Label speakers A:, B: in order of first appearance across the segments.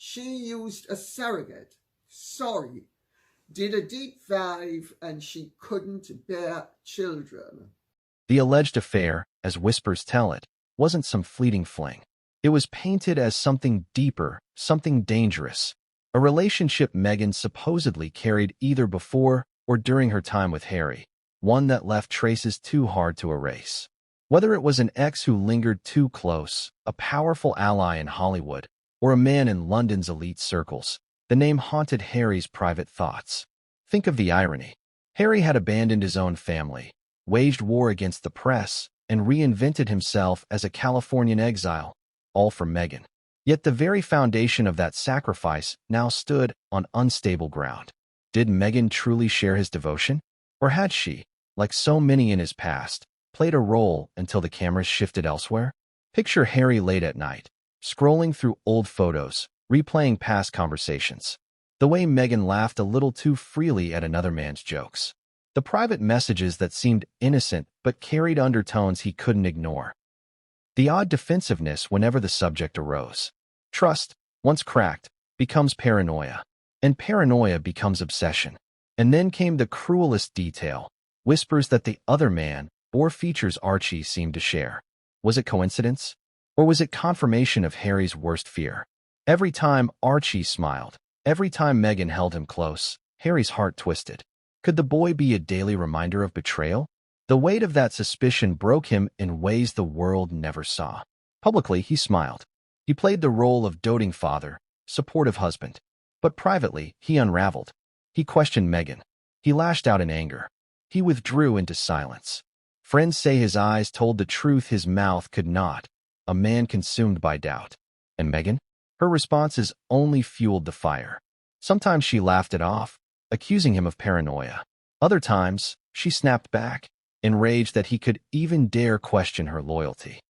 A: She used a surrogate. Sorry. Did a deep dive and she couldn't bear children.
B: The alleged affair, as whispers tell it, wasn't some fleeting fling. It was painted as something deeper, something dangerous, a relationship Meghan supposedly carried either before or during her time with Harry, one that left traces too hard to erase. Whether it was an ex who lingered too close, a powerful ally in Hollywood, or a man in London's elite circles, the name haunted Harry's private thoughts. Think of the irony. Harry had abandoned his own family, waged war against the press, and reinvented himself as a Californian exile, all for Meghan. Yet the very foundation of that sacrifice now stood on unstable ground. Did Meghan truly share his devotion? Or had she, like so many in his past, played a role until the cameras shifted elsewhere? Picture Harry late at night, scrolling through old photos, replaying past conversations. The way Meghan laughed a little too freely at another man's jokes. The private messages that seemed innocent but carried undertones he couldn't ignore. The odd defensiveness whenever the subject arose. Trust, once cracked, becomes paranoia, and paranoia becomes obsession. And then came the cruelest detail, whispers that the other man, or features Archie seemed to share. Was it coincidence? Or was it confirmation of Harry's worst fear? Every time Archie smiled, every time Meghan held him close, Harry's heart twisted. Could the boy be a daily reminder of betrayal? The weight of that suspicion broke him in ways the world never saw. Publicly, he smiled. He played the role of doting father, supportive husband. But privately, he unraveled. He questioned Meghan. He lashed out in anger. He withdrew into silence. Friends say his eyes told the truth his mouth could not, a man consumed by doubt. And Meghan? Her responses only fueled the fire. Sometimes she laughed it off, accusing him of paranoia. Other times, she snapped back, enraged that he could even dare question her loyalty.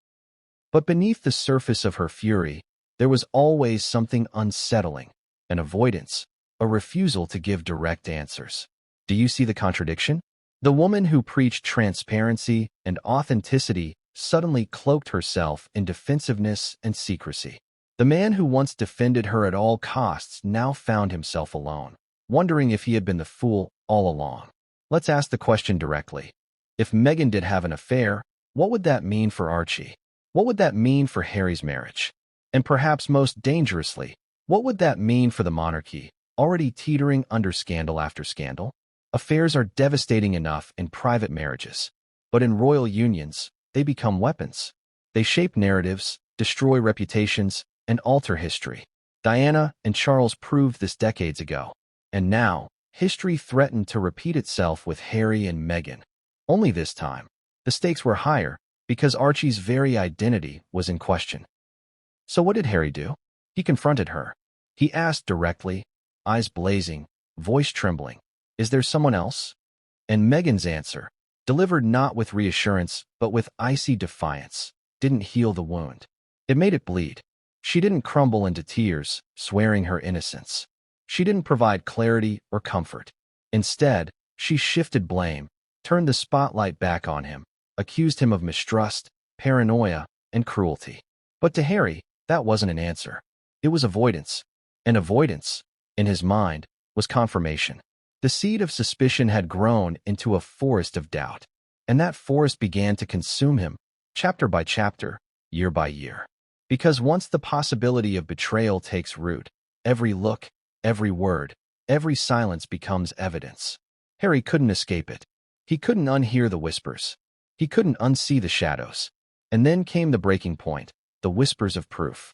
B: But beneath the surface of her fury, there was always something unsettling, an avoidance, a refusal to give direct answers. Do you see the contradiction? The woman who preached transparency and authenticity suddenly cloaked herself in defensiveness and secrecy. The man who once defended her at all costs now found himself alone, wondering if he had been the fool all along. Let's ask the question directly. If Meghan did have an affair, what would that mean for Archie? What would that mean for Harry's marriage? And perhaps most dangerously, what would that mean for the monarchy, already teetering under scandal after scandal? Affairs are devastating enough in private marriages, but in royal unions, they become weapons. They shape narratives, destroy reputations, and alter history. Diana and Charles proved this decades ago, and now, history threatened to repeat itself with Harry and Meghan. Only this time, the stakes were higher because Archie's very identity was in question. So what did Harry do? He confronted her. He asked directly, eyes blazing, voice trembling, "Is there someone else?" And Meghan's answer, delivered not with reassurance but with icy defiance, didn't heal the wound. It made it bleed. She didn't crumble into tears, swearing her innocence. She didn't provide clarity or comfort. Instead, she shifted blame, turned the spotlight back on him, accused him of mistrust, paranoia, and cruelty. But to Harry, that wasn't an answer. It was avoidance. And avoidance, in his mind, was confirmation. The seed of suspicion had grown into a forest of doubt, and that forest began to consume him, chapter by chapter, year by year. Because once the possibility of betrayal takes root, every look, every word, every silence becomes evidence. Harry couldn't escape it. He couldn't unhear the whispers. He couldn't unsee the shadows. And then came the breaking point, the whispers of proof.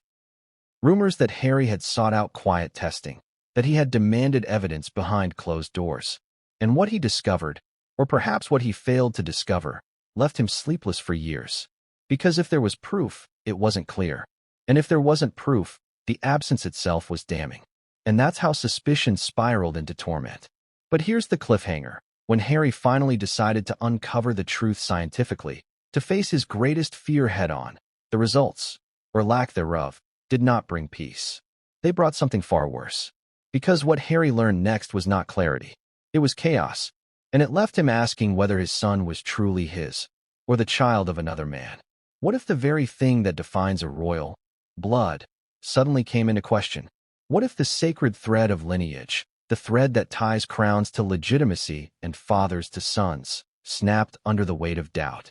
B: Rumors that Harry had sought out quiet testing, that he had demanded evidence behind closed doors. And what he discovered, or perhaps what he failed to discover, left him sleepless for years. Because if there was proof, it wasn't clear. And if there wasn't proof, the absence itself was damning. And that's how suspicion spiraled into torment. But here's the cliffhanger. When Harry finally decided to uncover the truth scientifically, to face his greatest fear head-on, the results, or lack thereof, did not bring peace. They brought something far worse. Because what Harry learned next was not clarity. It was chaos, and it left him asking whether his son was truly his, or the child of another man. What if the very thing that defines a royal, blood, suddenly came into question? What if the sacred thread of lineage, the thread that ties crowns to legitimacy and fathers to sons, snapped under the weight of doubt?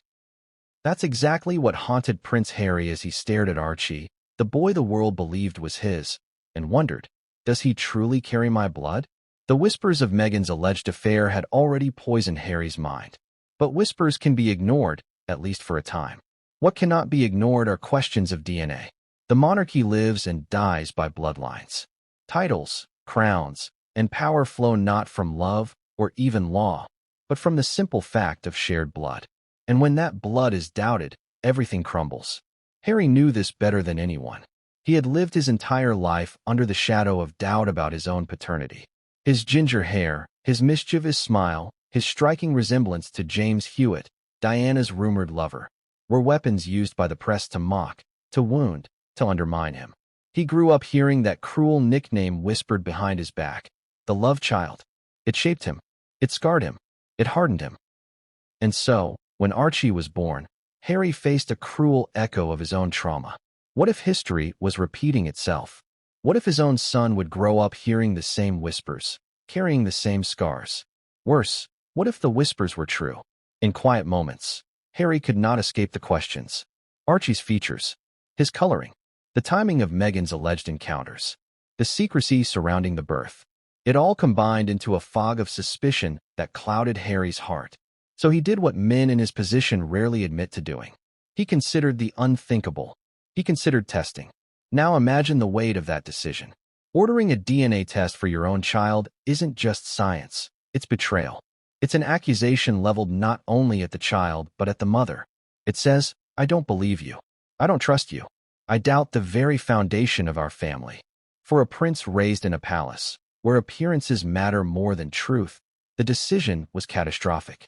B: That's exactly what haunted Prince Harry as he stared at Archie, the boy the world believed was his, and wondered, does he truly carry my blood? The whispers of Meghan's alleged affair had already poisoned Harry's mind. But whispers can be ignored, at least for a time. What cannot be ignored are questions of DNA. The monarchy lives and dies by bloodlines. Titles, crowns, and power flow not from love or even law, but from the simple fact of shared blood. And when that blood is doubted, everything crumbles. Harry knew this better than anyone. He had lived his entire life under the shadow of doubt about his own paternity. His ginger hair, his mischievous smile, his striking resemblance to James Hewitt, Diana's rumored lover, were weapons used by the press to mock, to wound, to undermine him. He grew up hearing that cruel nickname whispered behind his back, the love child. It shaped him. It scarred him. It hardened him. And so, when Archie was born, Harry faced a cruel echo of his own trauma. What if history was repeating itself? What if his own son would grow up hearing the same whispers, carrying the same scars? Worse, what if the whispers were true? In quiet moments, Harry could not escape the questions. Archie's features, his coloring, the timing of Meghan's alleged encounters, the secrecy surrounding the birth. It all combined into a fog of suspicion that clouded Harry's heart. So he did what men in his position rarely admit to doing. He considered the unthinkable. He considered testing. Now imagine the weight of that decision. Ordering a DNA test for your own child isn't just science. It's betrayal. It's an accusation leveled not only at the child, but at the mother. It says, I don't believe you. I don't trust you. I doubt the very foundation of our family. For a prince raised in a palace, where appearances matter more than truth, the decision was catastrophic.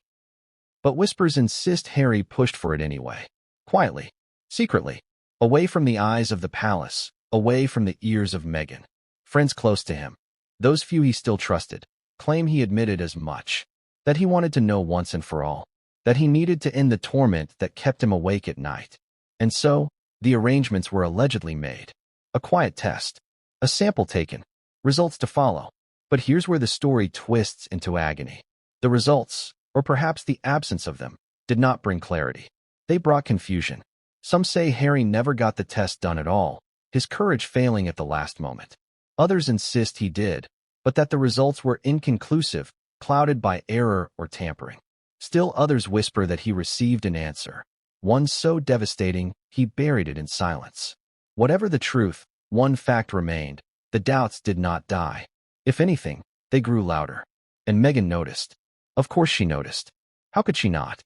B: But whispers insist Harry pushed for it anyway. Quietly, secretly, away from the eyes of the palace, away from the ears of Meghan. Friends close to him, those few he still trusted, claim he admitted as much. That he wanted to know once and for all. That he needed to end the torment that kept him awake at night. And so, the arrangements were allegedly made. A quiet test. A sample taken. Results to follow. But here's where the story twists into agony. The results, or perhaps the absence of them, did not bring clarity. They brought confusion. Some say Harry never got the test done at all, his courage failing at the last moment. Others insist he did, but that the results were inconclusive, clouded by error or tampering. Still others whisper that he received an answer, one so devastating he buried it in silence. Whatever the truth, one fact remained: the doubts did not die. If anything, they grew louder. And Meghan noticed. Of course she noticed. How could she not?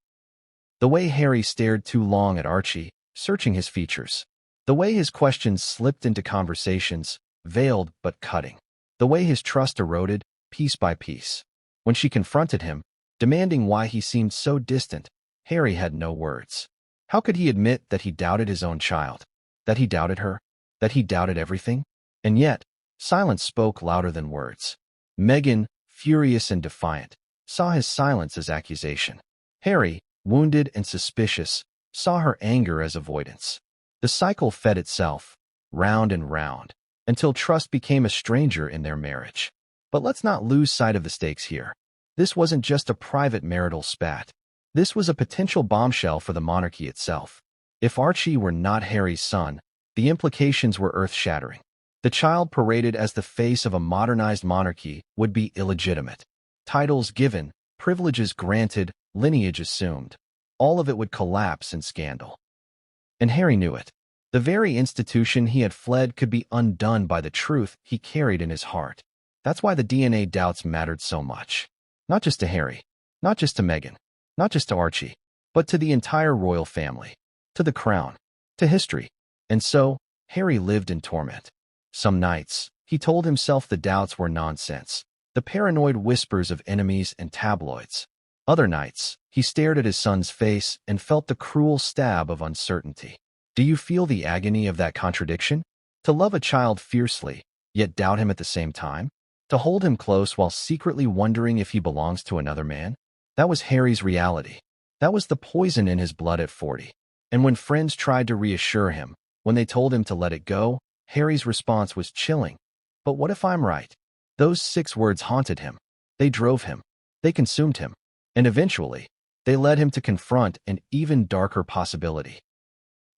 B: The way Harry stared too long at Archie, searching his features. The way his questions slipped into conversations, veiled but cutting. The way his trust eroded, piece by piece. When she confronted him, demanding why he seemed so distant, Harry had no words. How could he admit that he doubted his own child? That he doubted her? That he doubted everything? And yet, silence spoke louder than words. Meghan, furious and defiant, saw his silence as accusation. Harry, wounded and suspicious, saw her anger as avoidance. The cycle fed itself, round and round, until trust became a stranger in their marriage. But let's not lose sight of the stakes here. This wasn't just a private marital spat. This was a potential bombshell for the monarchy itself. If Archie were not Harry's son, the implications were earth-shattering. The child paraded as the face of a modernized monarchy would be illegitimate. Titles given, privileges granted, lineage assumed. All of it would collapse in scandal. And Harry knew it. The very institution he had fled could be undone by the truth he carried in his heart. That's why the DNA doubts mattered so much. Not just to Harry, not just to Meghan, not just to Archie, but to the entire royal family, to the crown, to history. And so, Harry lived in torment. Some nights, he told himself the doubts were nonsense, the paranoid whispers of enemies and tabloids. Other nights, he stared at his son's face and felt the cruel stab of uncertainty. Do you feel the agony of that contradiction? To love a child fiercely, yet doubt him at the same time? To hold him close while secretly wondering if he belongs to another man? That was Harry's reality. That was the poison in his blood at 40. And when friends tried to reassure him, when they told him to let it go, Harry's response was chilling. But what if I'm right? Those 6 words haunted him. They drove him. They consumed him. And eventually, they led him to confront an even darker possibility.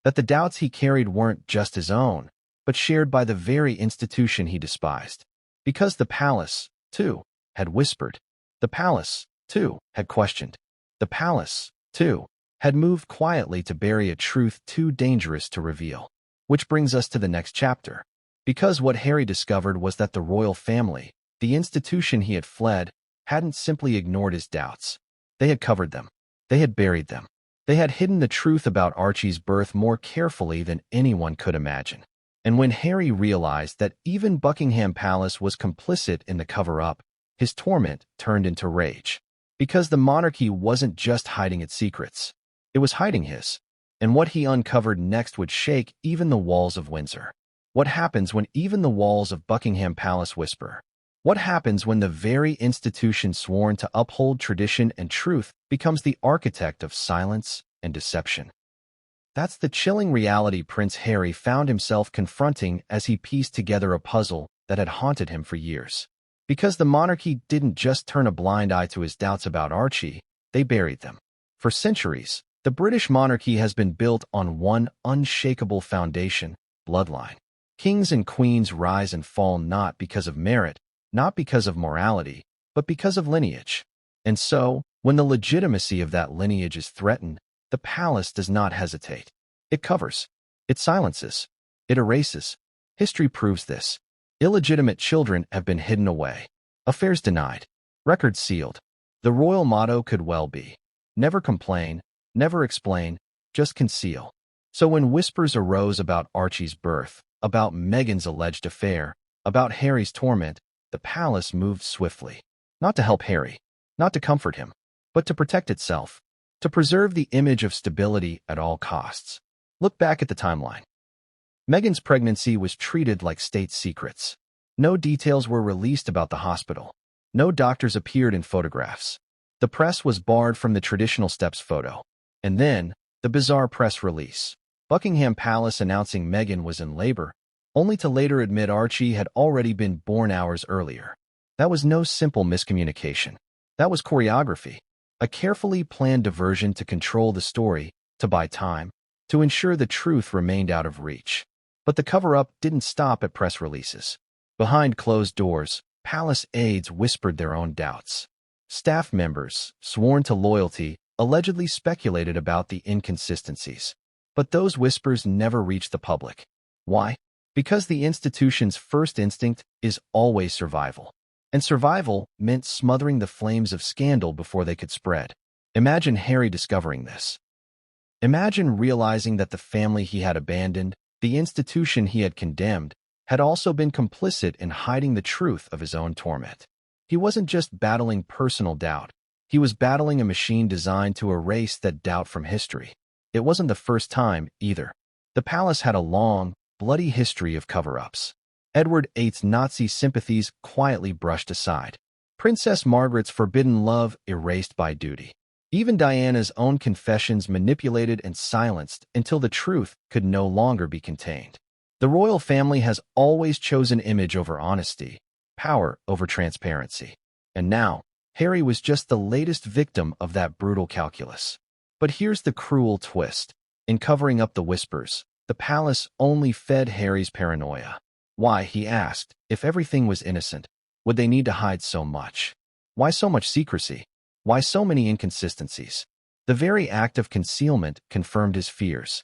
B: That the doubts he carried weren't just his own, but shared by the very institution he despised. Because the palace, too, had whispered. The palace, too, had questioned. The palace, too, had moved quietly to bury a truth too dangerous to reveal. Which brings us to the next chapter. Because what Harry discovered was that the royal family, the institution he had fled, hadn't simply ignored his doubts. They had covered them. They had buried them. They had hidden the truth about Archie's birth more carefully than anyone could imagine. And when Harry realized that even Buckingham Palace was complicit in the cover-up, his torment turned into rage. Because the monarchy wasn't just hiding its secrets. It was hiding his. And what he uncovered next would shake even the walls of Windsor. What happens when even the walls of Buckingham Palace whisper? What happens when the very institution sworn to uphold tradition and truth becomes the architect of silence and deception? That's the chilling reality Prince Harry found himself confronting as he pieced together a puzzle that had haunted him for years. Because the monarchy didn't just turn a blind eye to his doubts about Archie, they buried them. For centuries, the British monarchy has been built on one unshakable foundation: bloodline. Kings and queens rise and fall not because of merit, not because of morality, but because of lineage. And so, when the legitimacy of that lineage is threatened, the palace does not hesitate. It covers. It silences. It erases. History proves this. Illegitimate children have been hidden away. Affairs denied. Records sealed. The royal motto could well be, never complain, never explain, just conceal. So when whispers arose about Archie's birth, about Meghan's alleged affair, about Harry's torment, the palace moved swiftly. Not to help Harry, not to comfort him, but to protect itself, to preserve the image of stability at all costs. Look back at the timeline. Meghan's pregnancy was treated like state secrets. No details were released about the hospital. No doctors appeared in photographs. The press was barred from the traditional steps photo. And then, the bizarre press release. Buckingham Palace announcing Meghan was in labor, only to later admit Archie had already been born hours earlier. That was no simple miscommunication. That was choreography. A carefully planned diversion to control the story, to buy time, to ensure the truth remained out of reach. But the cover-up didn't stop at press releases. Behind closed doors, palace aides whispered their own doubts. Staff members, sworn to loyalty, allegedly speculated about the inconsistencies. But those whispers never reached the public. Why? Because the institution's first instinct is always survival. And survival meant smothering the flames of scandal before they could spread. Imagine Harry discovering this. Imagine realizing that the family he had abandoned, the institution he had condemned, had also been complicit in hiding the truth of his own torment. He wasn't just battling personal doubt. He was battling a machine designed to erase that doubt from history. It wasn't the first time, either. The palace had a long, bloody history of cover-ups. Edward VIII's Nazi sympathies quietly brushed aside. Princess Margaret's forbidden love erased by duty. Even Diana's own confessions manipulated and silenced until the truth could no longer be contained. The royal family has always chosen image over honesty, power over transparency. And now, Harry was just the latest victim of that brutal calculus. But here's the cruel twist. In covering up the whispers, the palace only fed Harry's paranoia. Why, he asked, if everything was innocent, would they need to hide so much? Why so much secrecy? Why so many inconsistencies? The very act of concealment confirmed his fears.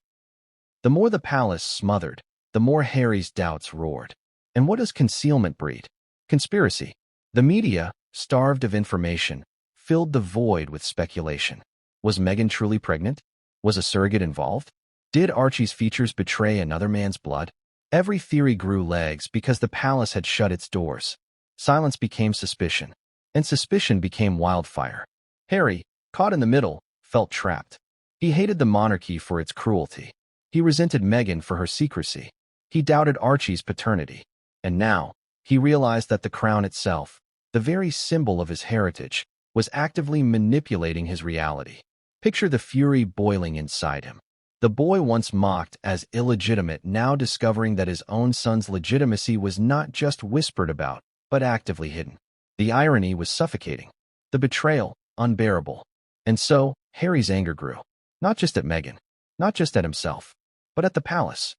B: The more the palace smothered, the more Harry's doubts roared. And what does concealment breed? Conspiracy. The media, starved of information, filled the void with speculation. Was Meghan truly pregnant? Was a surrogate involved? Did Archie's features betray another man's blood? Every theory grew legs because the palace had shut its doors. Silence became suspicion, and suspicion became wildfire. Harry, caught in the middle, felt trapped. He hated the monarchy for its cruelty. He resented Meghan for her secrecy. He doubted Archie's paternity. And now, he realized that the crown itself, the very symbol of his heritage, was actively manipulating his reality. Picture the fury boiling inside him. The boy once mocked as illegitimate, now discovering that his own son's legitimacy was not just whispered about, but actively hidden. The irony was suffocating. The betrayal, unbearable. And so, Harry's anger grew. Not just at Meghan, not just at himself, but at the palace.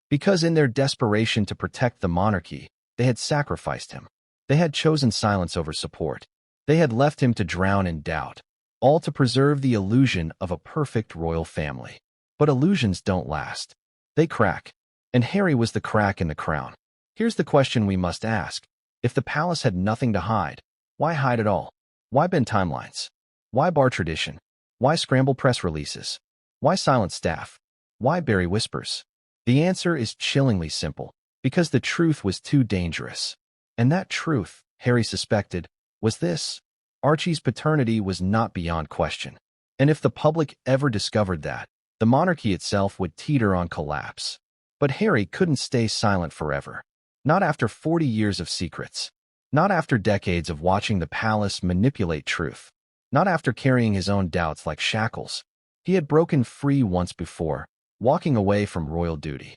B: Because in their desperation to protect the monarchy, they had sacrificed him. They had chosen silence over support. They had left him to drown in doubt, all to preserve the illusion of a perfect royal family. But illusions don't last. They crack. And Harry was the crack in the crown. Here's the question we must ask. If the palace had nothing to hide, why hide at all? Why bend timelines? Why bar tradition? Why scramble press releases? Why silence staff? Why bury whispers? The answer is chillingly simple. Because the truth was too dangerous. And that truth, Harry suspected, was this: Archie's paternity was not beyond question. And if the public ever discovered that, the monarchy itself would teeter on collapse. But Harry couldn't stay silent forever. Not after 40 years of secrets. Not after decades of watching the palace manipulate truth. Not after carrying his own doubts like shackles. He had broken free once before, walking away from royal duty.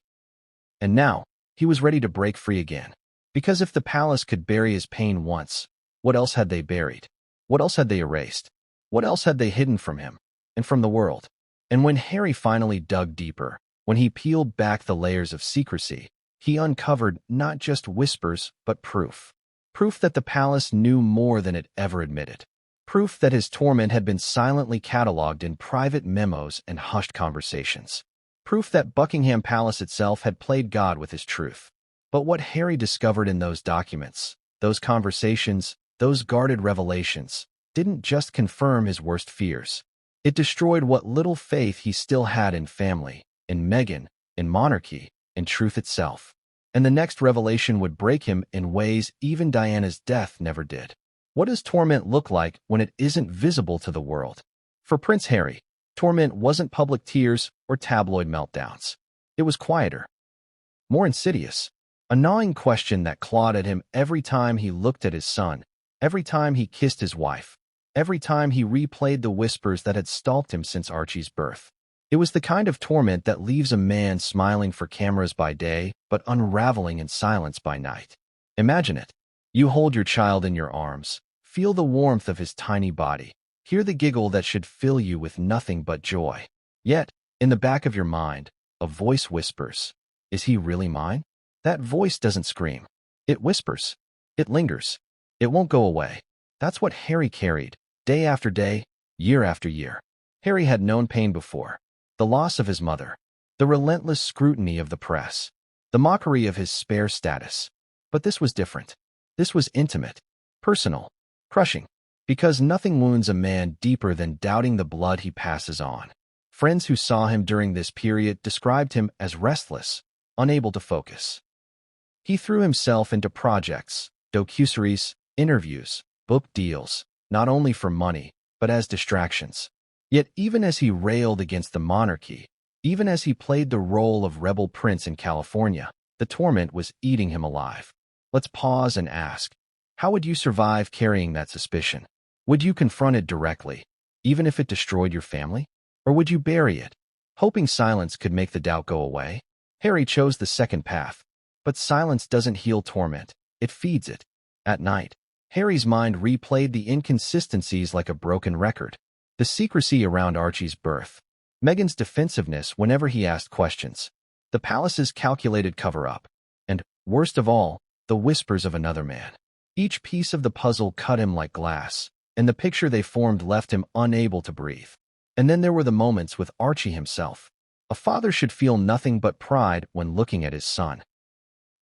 B: And now, he was ready to break free again. Because if the palace could bury his pain once, what else had they buried? What else had they erased? What else had they hidden from him and from the world? And when Harry finally dug deeper, when he peeled back the layers of secrecy, he uncovered not just whispers, but proof. Proof that the palace knew more than it ever admitted. Proof that his torment had been silently catalogued in private memos and hushed conversations. Proof that Buckingham Palace itself had played God with his truth. But what Harry discovered in those documents, those conversations, those guarded revelations, didn't just confirm his worst fears. It destroyed what little faith he still had in family, in Meghan, in monarchy, in truth itself. And the next revelation would break him in ways even Diana's death never did. What does torment look like when it isn't visible to the world? For Prince Harry, torment wasn't public tears or tabloid meltdowns. It was quieter, more insidious, a gnawing question that clawed at him every time he looked at his son, every time he kissed his wife, every time he replayed the whispers that had stalked him since Archie's birth. It was the kind of torment that leaves a man smiling for cameras by day, but unraveling in silence by night. Imagine it. You hold your child in your arms, feel the warmth of his tiny body, hear the giggle that should fill you with nothing but joy. Yet, in the back of your mind, a voice whispers, "Is he really mine?" That voice doesn't scream. It whispers. It lingers. It won't go away. That's what Harry carried, day after day, year after year. Harry had known pain before. The loss of his mother, the relentless scrutiny of the press, the mockery of his spare status. But this was different. This was intimate, personal, crushing, because nothing wounds a man deeper than doubting the blood he passes on. Friends who saw him during this period described him as restless, unable to focus. He threw himself into projects, docuseries, interviews, book deals, not only for money, but as distractions. Yet even as he railed against the monarchy, even as he played the role of rebel prince in California, the torment was eating him alive. Let's pause and ask, how would you survive carrying that suspicion? Would you confront it directly, even if it destroyed your family? Or would you bury it, hoping silence could make the doubt go away? Harry chose the second path. But silence doesn't heal torment, it feeds it. At night, Harry's mind replayed the inconsistencies like a broken record. The secrecy around Archie's birth, Meghan's defensiveness whenever he asked questions, the palace's calculated cover-up, and, worst of all, the whispers of another man. Each piece of the puzzle cut him like glass, and the picture they formed left him unable to breathe. And then there were the moments with Archie himself. A father should feel nothing but pride when looking at his son.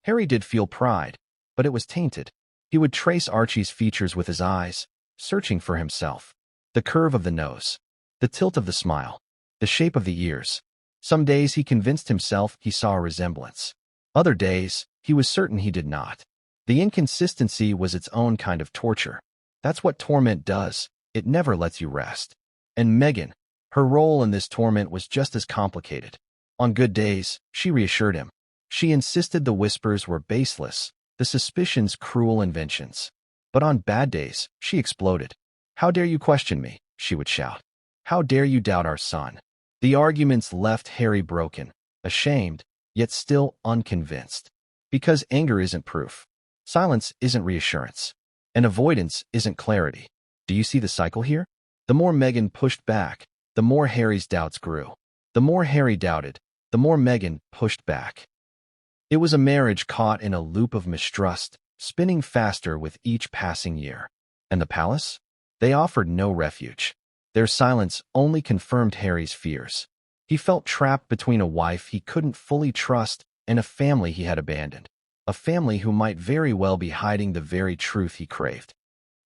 B: Harry did feel pride, but it was tainted. He would trace Archie's features with his eyes, searching for himself. The curve of the nose, the tilt of the smile, the shape of the ears. Some days he convinced himself he saw a resemblance. Other days, he was certain he did not. The inconsistency was its own kind of torture. That's what torment does. It never lets you rest. And Meghan, her role in this torment was just as complicated. On good days, she reassured him. She insisted the whispers were baseless, the suspicions cruel inventions. But on bad days, she exploded. "How dare you question me?" she would shout. "How dare you doubt our son?" The arguments left Harry broken, ashamed, yet still unconvinced. Because anger isn't proof. Silence isn't reassurance. And avoidance isn't clarity. Do you see the cycle here? The more Meghan pushed back, the more Harry's doubts grew. The more Harry doubted, the more Meghan pushed back. It was a marriage caught in a loop of mistrust, spinning faster with each passing year. And the palace? They offered no refuge. Their silence only confirmed Harry's fears. He felt trapped between a wife he couldn't fully trust and a family he had abandoned. A family who might very well be hiding the very truth he craved.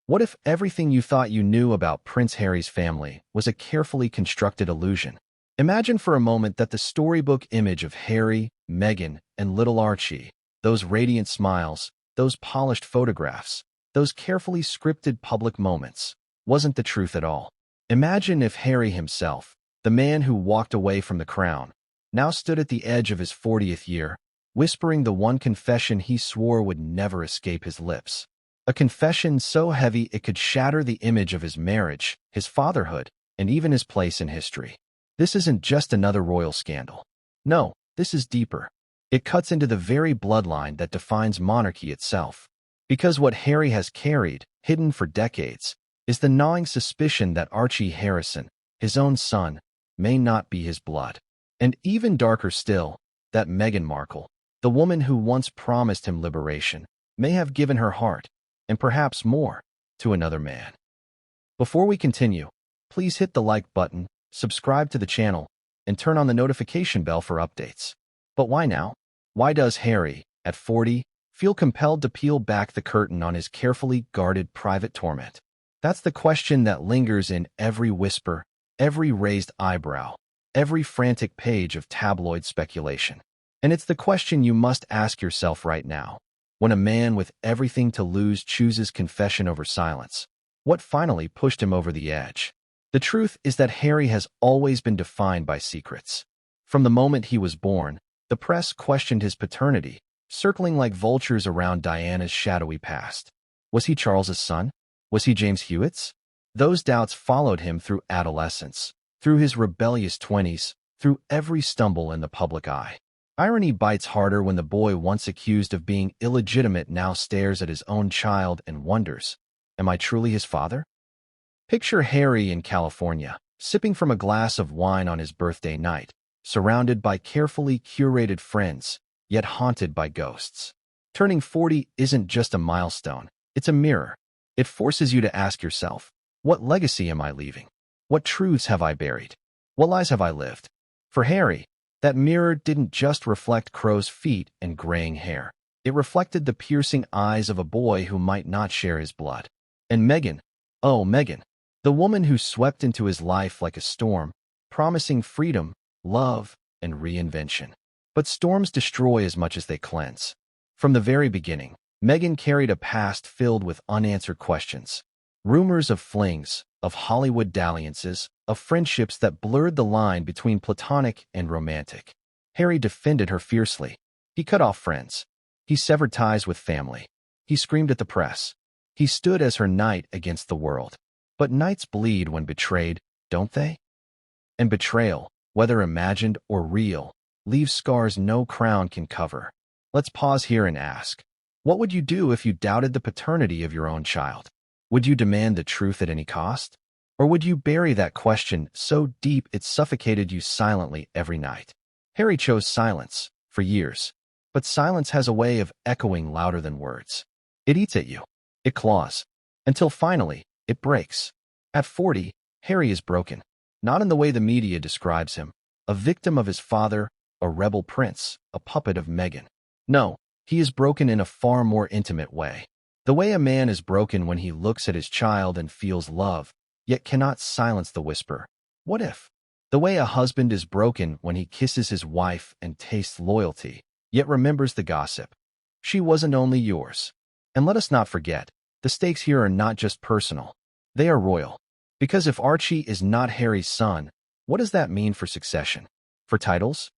B: What if everything you thought you knew about Prince Harry's family was a carefully constructed illusion? Imagine for a moment that the storybook image of Harry, Meghan, and little Archie, those radiant smiles, those polished photographs, those carefully scripted public moments, wasn't the truth at all. Imagine if Harry himself, the man who walked away from the crown, now stood at the edge of his 40th year, whispering the one confession he swore would never escape his lips. A confession so heavy it could shatter the image of his marriage, his fatherhood, and even his place in history. This isn't just another royal scandal. No, this is deeper. It cuts into the very bloodline that defines monarchy itself. Because what Harry has carried, hidden for decades, is the gnawing suspicion that Archie Harrison, his own son, may not be his blood. And even darker still, that Meghan Markle, the woman who once promised him liberation, may have given her heart, and perhaps more, to another man. Before we continue, please hit the like button, subscribe to the channel, and turn on the notification bell for updates. But why now? Why does Harry, at 40, feel compelled to peel back the curtain on his carefully guarded private torment? That's the question that lingers in every whisper, every raised eyebrow, every frantic page of tabloid speculation. And it's the question you must ask yourself right now. When a man with everything to lose chooses confession over silence, what finally pushed him over the edge? The truth is that Harry has always been defined by secrets. From the moment he was born, the press questioned his paternity, circling like vultures around Diana's shadowy past. Was he Charles's son? Was he James Hewitt's? Those doubts followed him through adolescence, through his rebellious 20s, through every stumble in the public eye. Irony bites harder when the boy once accused of being illegitimate now stares at his own child and wonders, am I truly his father? Picture Harry in California, sipping from a glass of wine on his birthday night, surrounded by carefully curated friends, yet haunted by ghosts. Turning 40 isn't just a milestone, it's a mirror. It forces you to ask yourself, what legacy am I leaving? What truths have I buried? What lies have I lived? For Harry, that mirror didn't just reflect crow's feet and graying hair. It reflected the piercing eyes of a boy who might not share his blood. And Meghan, oh Meghan, the woman who swept into his life like a storm, promising freedom, love, and reinvention. But storms destroy as much as they cleanse. From the very beginning, Meghan carried a past filled with unanswered questions. Rumors of flings, of Hollywood dalliances, of friendships that blurred the line between platonic and romantic. Harry defended her fiercely. He cut off friends. He severed ties with family. He screamed at the press. He stood as her knight against the world. But knights bleed when betrayed, don't they? And betrayal, whether imagined or real, leaves scars no crown can cover. Let's pause here and ask, what would you do if you doubted the paternity of your own child? Would you demand the truth at any cost? Or would you bury that question so deep it suffocated you silently every night? Harry chose silence for years, but silence has a way of echoing louder than words. It eats at you. It claws. Until finally, it breaks. At 40, Harry is broken. Not in the way the media describes him, a victim of his father, a rebel prince, a puppet of Meghan. No, he is broken in a far more intimate way. The way a man is broken when he looks at his child and feels love, yet cannot silence the whisper, what if? The way a husband is broken when he kisses his wife and tastes loyalty, yet remembers the gossip. She wasn't only yours. And let us not forget, the stakes here are not just personal. They are royal. Because if Archie is not Harry's son, what does that mean for succession? For titles?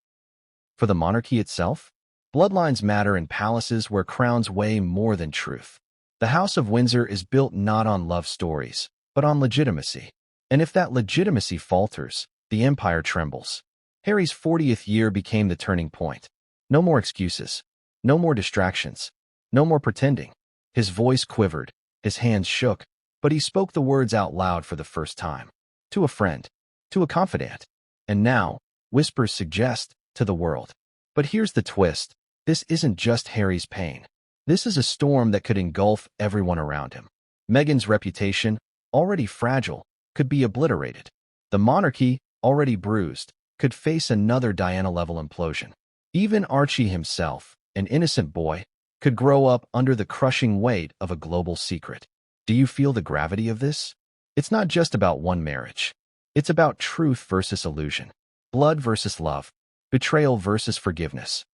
B: For the monarchy itself? Bloodlines matter in palaces where crowns weigh more than truth. The House of Windsor is built not on love stories, but on legitimacy. And if that legitimacy falters, The empire trembles. Harry's 40th year became the turning point. No more excuses. No more distractions. No more pretending. His voice quivered. His hands shook. But he spoke the words out loud for the first time. To a friend. To a confidant. And now, whispers suggest, to the world. But here's the twist. This isn't just Harry's pain. This is a storm that could engulf everyone around him. Meghan's reputation, already fragile, could be obliterated. The monarchy, already bruised, could face another Diana-level implosion. Even Archie himself, an innocent boy, could grow up under the crushing weight of a global secret. Do you feel the gravity of this? It's not just about one marriage. It's about truth versus illusion, blood versus love, betrayal versus forgiveness.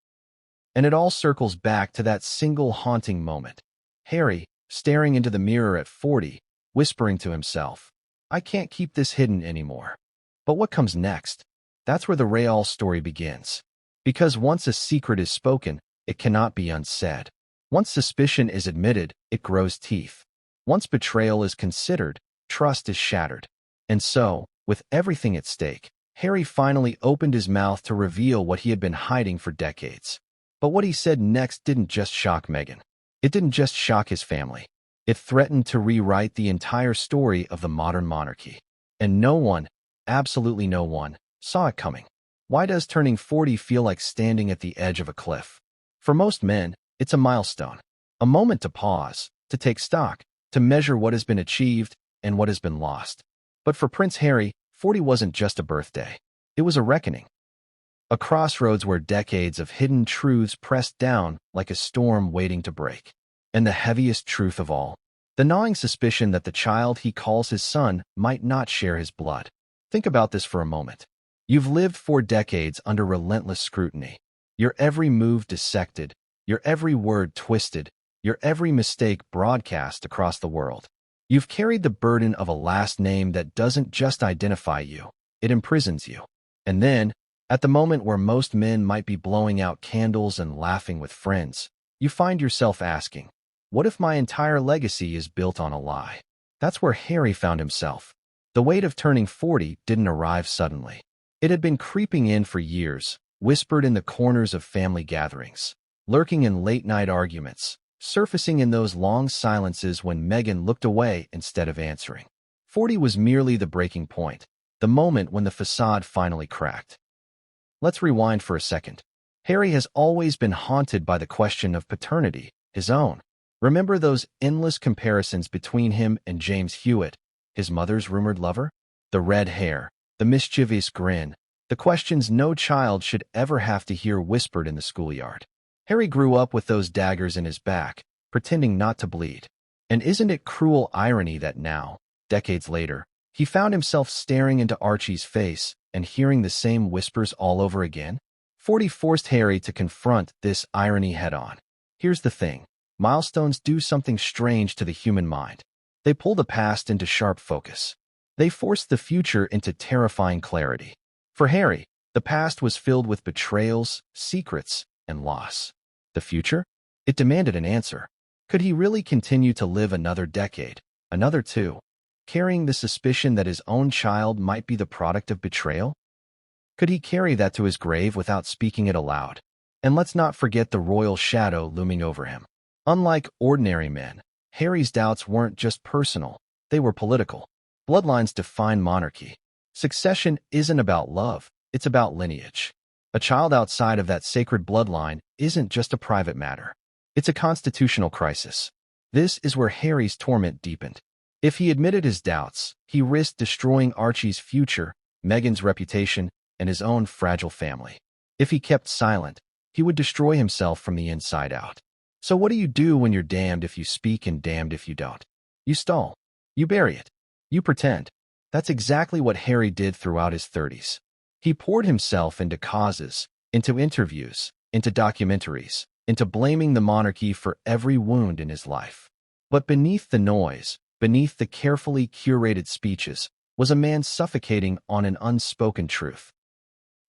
B: And it all circles back to that single haunting moment. Harry, staring into the mirror at 40, whispering to himself, I can't keep this hidden anymore. But what comes next? That's where the real story begins. Because once a secret is spoken, it cannot be unsaid. Once suspicion is admitted, it grows teeth. Once betrayal is considered, trust is shattered. And so, with everything at stake, Harry finally opened his mouth to reveal what he had been hiding for decades. But what he said next didn't just shock Meghan. It didn't just shock his family. It threatened to rewrite the entire story of the modern monarchy. And no one, absolutely no one, saw it coming. Why does turning 40 feel like standing at the edge of a cliff? For most men, it's a milestone. A moment to pause, to take stock, to measure what has been achieved and what has been lost. But for Prince Harry, 40 wasn't just a birthday. It was a reckoning. A crossroads where decades of hidden truths pressed down like a storm waiting to break. And the heaviest truth of all, the gnawing suspicion that the child he calls his son might not share his blood. Think about this for a moment. You've lived for decades under relentless scrutiny. Your every move dissected, your every word twisted, your every mistake broadcast across the world. You've carried the burden of a last name that doesn't just identify you, it imprisons you. And then, at the moment where most men might be blowing out candles and laughing with friends, you find yourself asking, what if my entire legacy is built on a lie? That's where Harry found himself. The weight of turning 40 didn't arrive suddenly. It had been creeping in for years, whispered in the corners of family gatherings, lurking in late-night arguments, surfacing in those long silences when Meghan looked away instead of answering. 40 was merely the breaking point, the moment when the facade finally cracked. Let's rewind for a second. Harry has always been haunted by the question of paternity, his own. Remember those endless comparisons between him and James Hewitt, his mother's rumored lover? The red hair, the mischievous grin, the questions no child should ever have to hear whispered in the schoolyard. Harry grew up with those daggers in his back, pretending not to bleed. And isn't it cruel irony that now, decades later, he found himself staring into Archie's face and hearing the same whispers all over again? 40 forced Harry to confront this irony head-on. Here's the thing. Milestones do something strange to the human mind. They pull the past into sharp focus. They force the future into terrifying clarity. For Harry, the past was filled with betrayals, secrets, and loss. The future? It demanded an answer. Could he really continue to live another decade, another two, carrying the suspicion that his own child might be the product of betrayal? Could he carry that to his grave without speaking it aloud? And let's not forget the royal shadow looming over him. Unlike ordinary men, Harry's doubts weren't just personal, they were political. Bloodlines define monarchy. Succession isn't about love, it's about lineage. A child outside of that sacred bloodline isn't just a private matter. It's a constitutional crisis. This is where Harry's torment deepened. If he admitted his doubts, he risked destroying Archie's future, Meghan's reputation, and his own fragile family. If he kept silent, he would destroy himself from the inside out. So what do you do when you're damned if you speak and damned if you don't? You stall. You bury it. You pretend. That's exactly what Harry did throughout his 30s. He poured himself into causes, into interviews, into documentaries, into blaming the monarchy for every wound in his life. But beneath the noise, beneath the carefully curated speeches, was a man suffocating on an unspoken truth.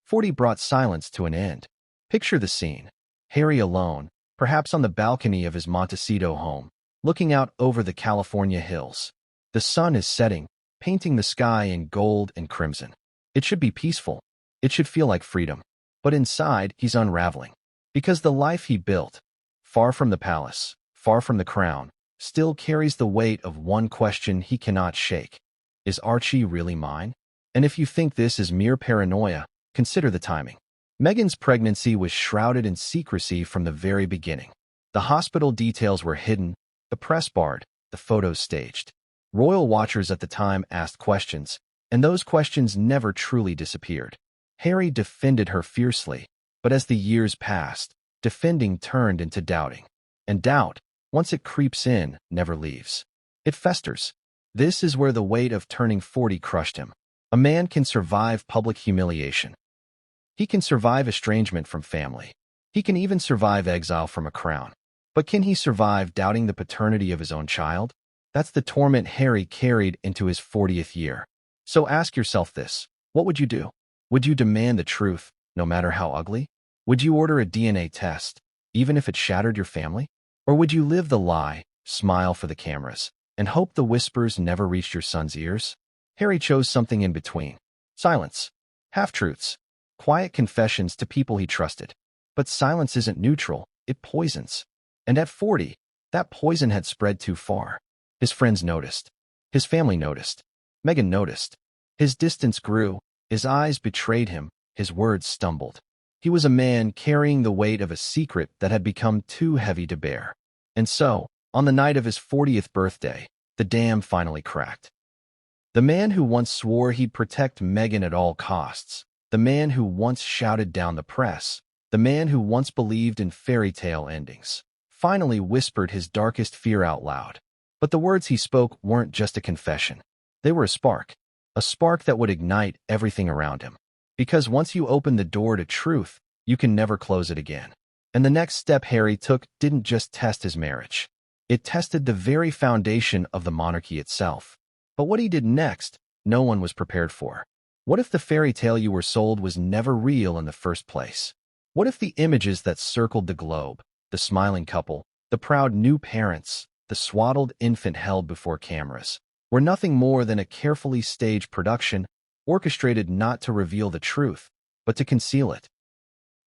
B: 40 brought silence to an end. Picture the scene. Harry alone, perhaps on the balcony of his Montecito home, looking out over the California hills. The sun is setting, painting the sky in gold and crimson. It should be peaceful. It should feel like freedom. But inside, he's unraveling. Because the life he built, far from the palace, far from the crown, still carries the weight of one question he cannot shake. Is Archie really mine? And if you think this is mere paranoia, consider the timing. Meghan's pregnancy was shrouded in secrecy from the very beginning. The hospital details were hidden, the press barred, the photos staged. Royal watchers at the time asked questions, and those questions never truly disappeared. Harry defended her fiercely, but as the years passed, defending turned into doubting. And doubt, once it creeps in, never leaves. It festers. This is where the weight of turning 40 crushed him. A man can survive public humiliation. He can survive estrangement from family. He can even survive exile from a crown. But can he survive doubting the paternity of his own child? That's the torment Harry carried into his 40th year. So ask yourself this: what would you do? Would you demand the truth, no matter how ugly? Would you order a DNA test, even if it shattered your family? Or would you live the lie, smile for the cameras, and hope the whispers never reached your son's ears? Harry chose something in between. Silence. Half-truths. Quiet confessions to people he trusted. But silence isn't neutral, it poisons. And at 40, that poison had spread too far. His friends noticed. His family noticed. Meghan noticed. His distance grew. His eyes betrayed him. His words stumbled. He was a man carrying the weight of a secret that had become too heavy to bear. And so, on the night of his 40th birthday, the dam finally cracked. The man who once swore he'd protect Meghan at all costs, the man who once shouted down the press, the man who once believed in fairy tale endings, finally whispered his darkest fear out loud. But the words he spoke weren't just a confession. They were a spark that would ignite everything around him. Because once you open the door to truth, you can never close it again. And the next step Harry took didn't just test his marriage. It tested the very foundation of the monarchy itself. But what he did next, no one was prepared for. What if the fairy tale you were sold was never real in the first place? What if the images that circled the globe, the smiling couple, the proud new parents, the swaddled infant held before cameras, were nothing more than a carefully staged production, orchestrated not to reveal the truth, but to conceal it?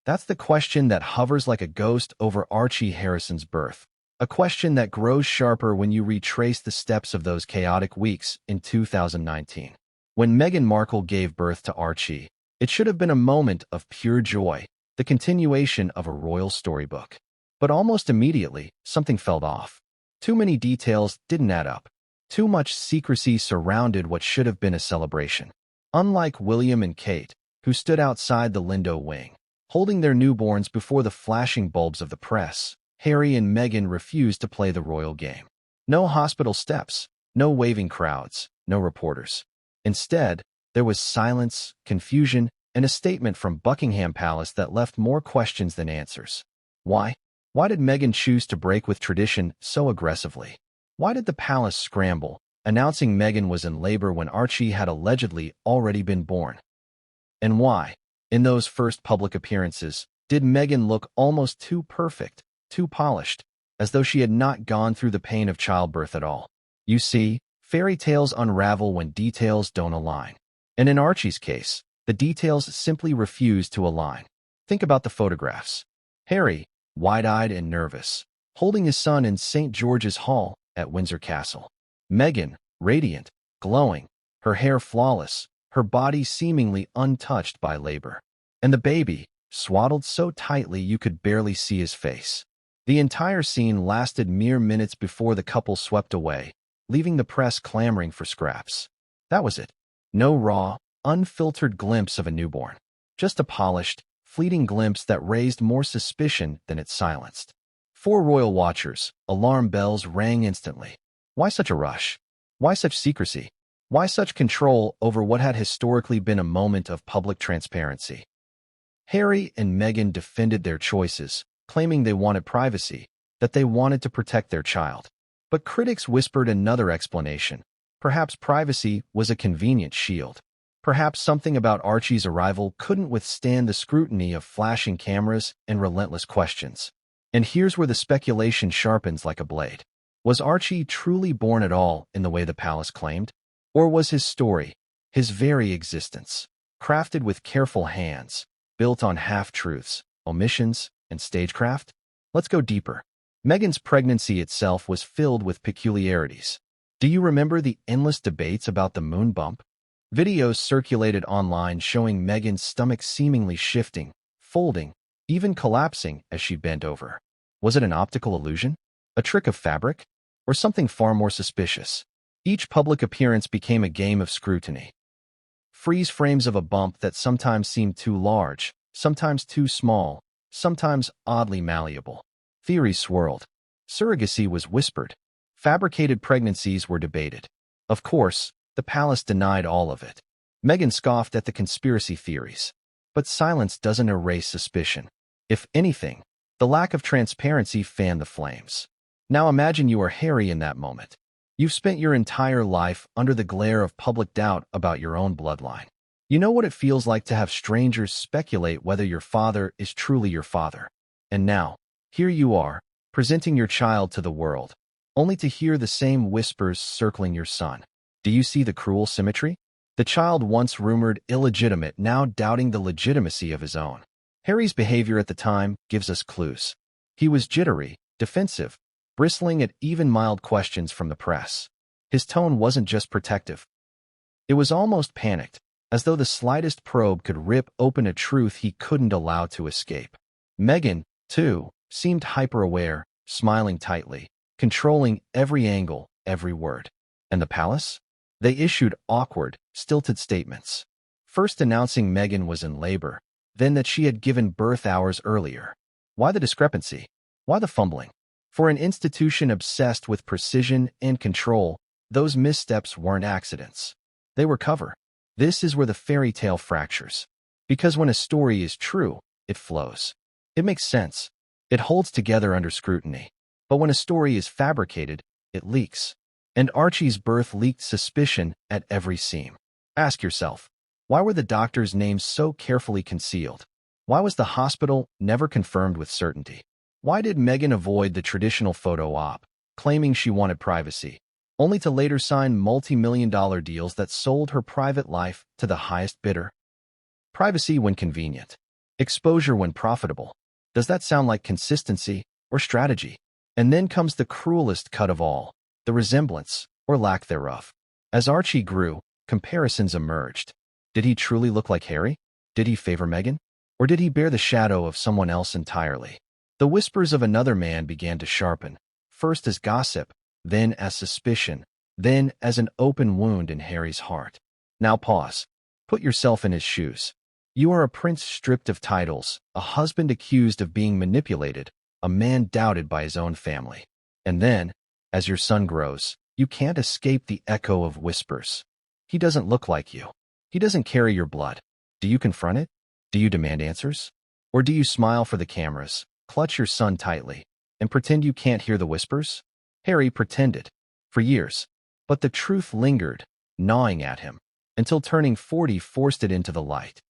B: That's the question that hovers like a ghost over Archie Harrison's birth. A question that grows sharper when you retrace the steps of those chaotic weeks in 2019. When Meghan Markle gave birth to Archie, it should have been a moment of pure joy, the continuation of a royal storybook. But almost immediately, something fell off. Too many details didn't add up. Too much secrecy surrounded what should have been a celebration. Unlike William and Kate, who stood outside the Lindo wing, holding their newborns before the flashing bulbs of the press, Harry and Meghan refused to play the royal game. No hospital steps, no waving crowds, no reporters. Instead, there was silence, confusion, and a statement from Buckingham Palace that left more questions than answers. Why? Why did Meghan choose to break with tradition so aggressively? Why did the palace scramble, announcing Meghan was in labor when Archie had allegedly already been born? And why, in those first public appearances, did Meghan look almost too perfect, too polished, as though she had not gone through the pain of childbirth at all? You see, fairy tales unravel when details don't align. And in Archie's case, the details simply refused to align. Think about the photographs. Harry, wide-eyed and nervous, holding his son in St. George's Hall at Windsor Castle. Meghan, radiant, glowing, her hair flawless, her body seemingly untouched by labor. And the baby, swaddled so tightly you could barely see his face. The entire scene lasted mere minutes before the couple swept away, leaving the press clamoring for scraps. That was it. No raw, unfiltered glimpse of a newborn. Just a polished, fleeting glimpse that raised more suspicion than it silenced. For royal watchers, alarm bells rang instantly. Why such a rush? Why such secrecy? Why such control over what had historically been a moment of public transparency? Harry and Meghan defended their choices, claiming they wanted privacy, that they wanted to protect their child. But critics whispered another explanation. Perhaps privacy was a convenient shield. Perhaps something about Archie's arrival couldn't withstand the scrutiny of flashing cameras and relentless questions. And here's where the speculation sharpens like a blade. Was Archie truly born at all in the way the palace claimed? Or was his story, his very existence, crafted with careful hands, built on half-truths, omissions, and stagecraft? Let's go deeper. Meghan's pregnancy itself was filled with peculiarities. Do you remember the endless debates about the moon bump? Videos circulated online showing Meghan's stomach seemingly shifting, folding, even collapsing as she bent over. Was it an optical illusion? A trick of fabric? Or something far more suspicious? Each public appearance became a game of scrutiny. Freeze frames of a bump that sometimes seemed too large, sometimes too small, sometimes oddly malleable. Theories swirled. Surrogacy was whispered. Fabricated pregnancies were debated. Of course, the palace denied all of it. Meghan scoffed at the conspiracy theories. But silence doesn't erase suspicion. If anything, the lack of transparency fanned the flames. Now imagine you are Harry in that moment. You've spent your entire life under the glare of public doubt about your own bloodline. You know what it feels like to have strangers speculate whether your father is truly your father. And now, here you are, presenting your child to the world, only to hear the same whispers circling your son. Do you see the cruel symmetry? The child once rumored illegitimate, now doubting the legitimacy of his own. Harry's behavior at the time gives us clues. He was jittery, defensive, bristling at even mild questions from the press. His tone wasn't just protective. It was almost panicked, as though the slightest probe could rip open a truth he couldn't allow to escape. Meghan, too, seemed hyper-aware, smiling tightly, controlling every angle, every word. And the palace? They issued awkward, stilted statements. First announcing Meghan was in labor, then that she had given birth hours earlier. Why the discrepancy? Why the fumbling? For an institution obsessed with precision and control, those missteps weren't accidents. They were cover. This is where the fairy tale fractures. Because when a story is true, it flows. It makes sense. It holds together under scrutiny. But when a story is fabricated, it leaks. And Archie's birth leaked suspicion at every seam. Ask yourself, why were the doctors' names so carefully concealed? Why was the hospital never confirmed with certainty? Why did Meghan avoid the traditional photo op, claiming she wanted privacy, only to later sign multi-million-dollar deals that sold her private life to the highest bidder? Privacy when convenient. Exposure when profitable. Does that sound like consistency or strategy? And then comes the cruelest cut of all, the resemblance, or lack thereof. As Archie grew, comparisons emerged. Did he truly look like Harry? Did he favor Meghan? Or did he bear the shadow of someone else entirely? The whispers of another man began to sharpen, first as gossip, then as suspicion, then as an open wound in Harry's heart. Now pause. Put yourself in his shoes. You are a prince stripped of titles, a husband accused of being manipulated, a man doubted by his own family. And then, as your son grows, you can't escape the echo of whispers. He doesn't look like you. He doesn't carry your blood. Do you confront it? Do you demand answers? Or do you smile for the cameras, clutch your son tightly, and pretend you can't hear the whispers? Harry pretended, for years. But the truth lingered, gnawing at him, until turning 40 forced it into the light.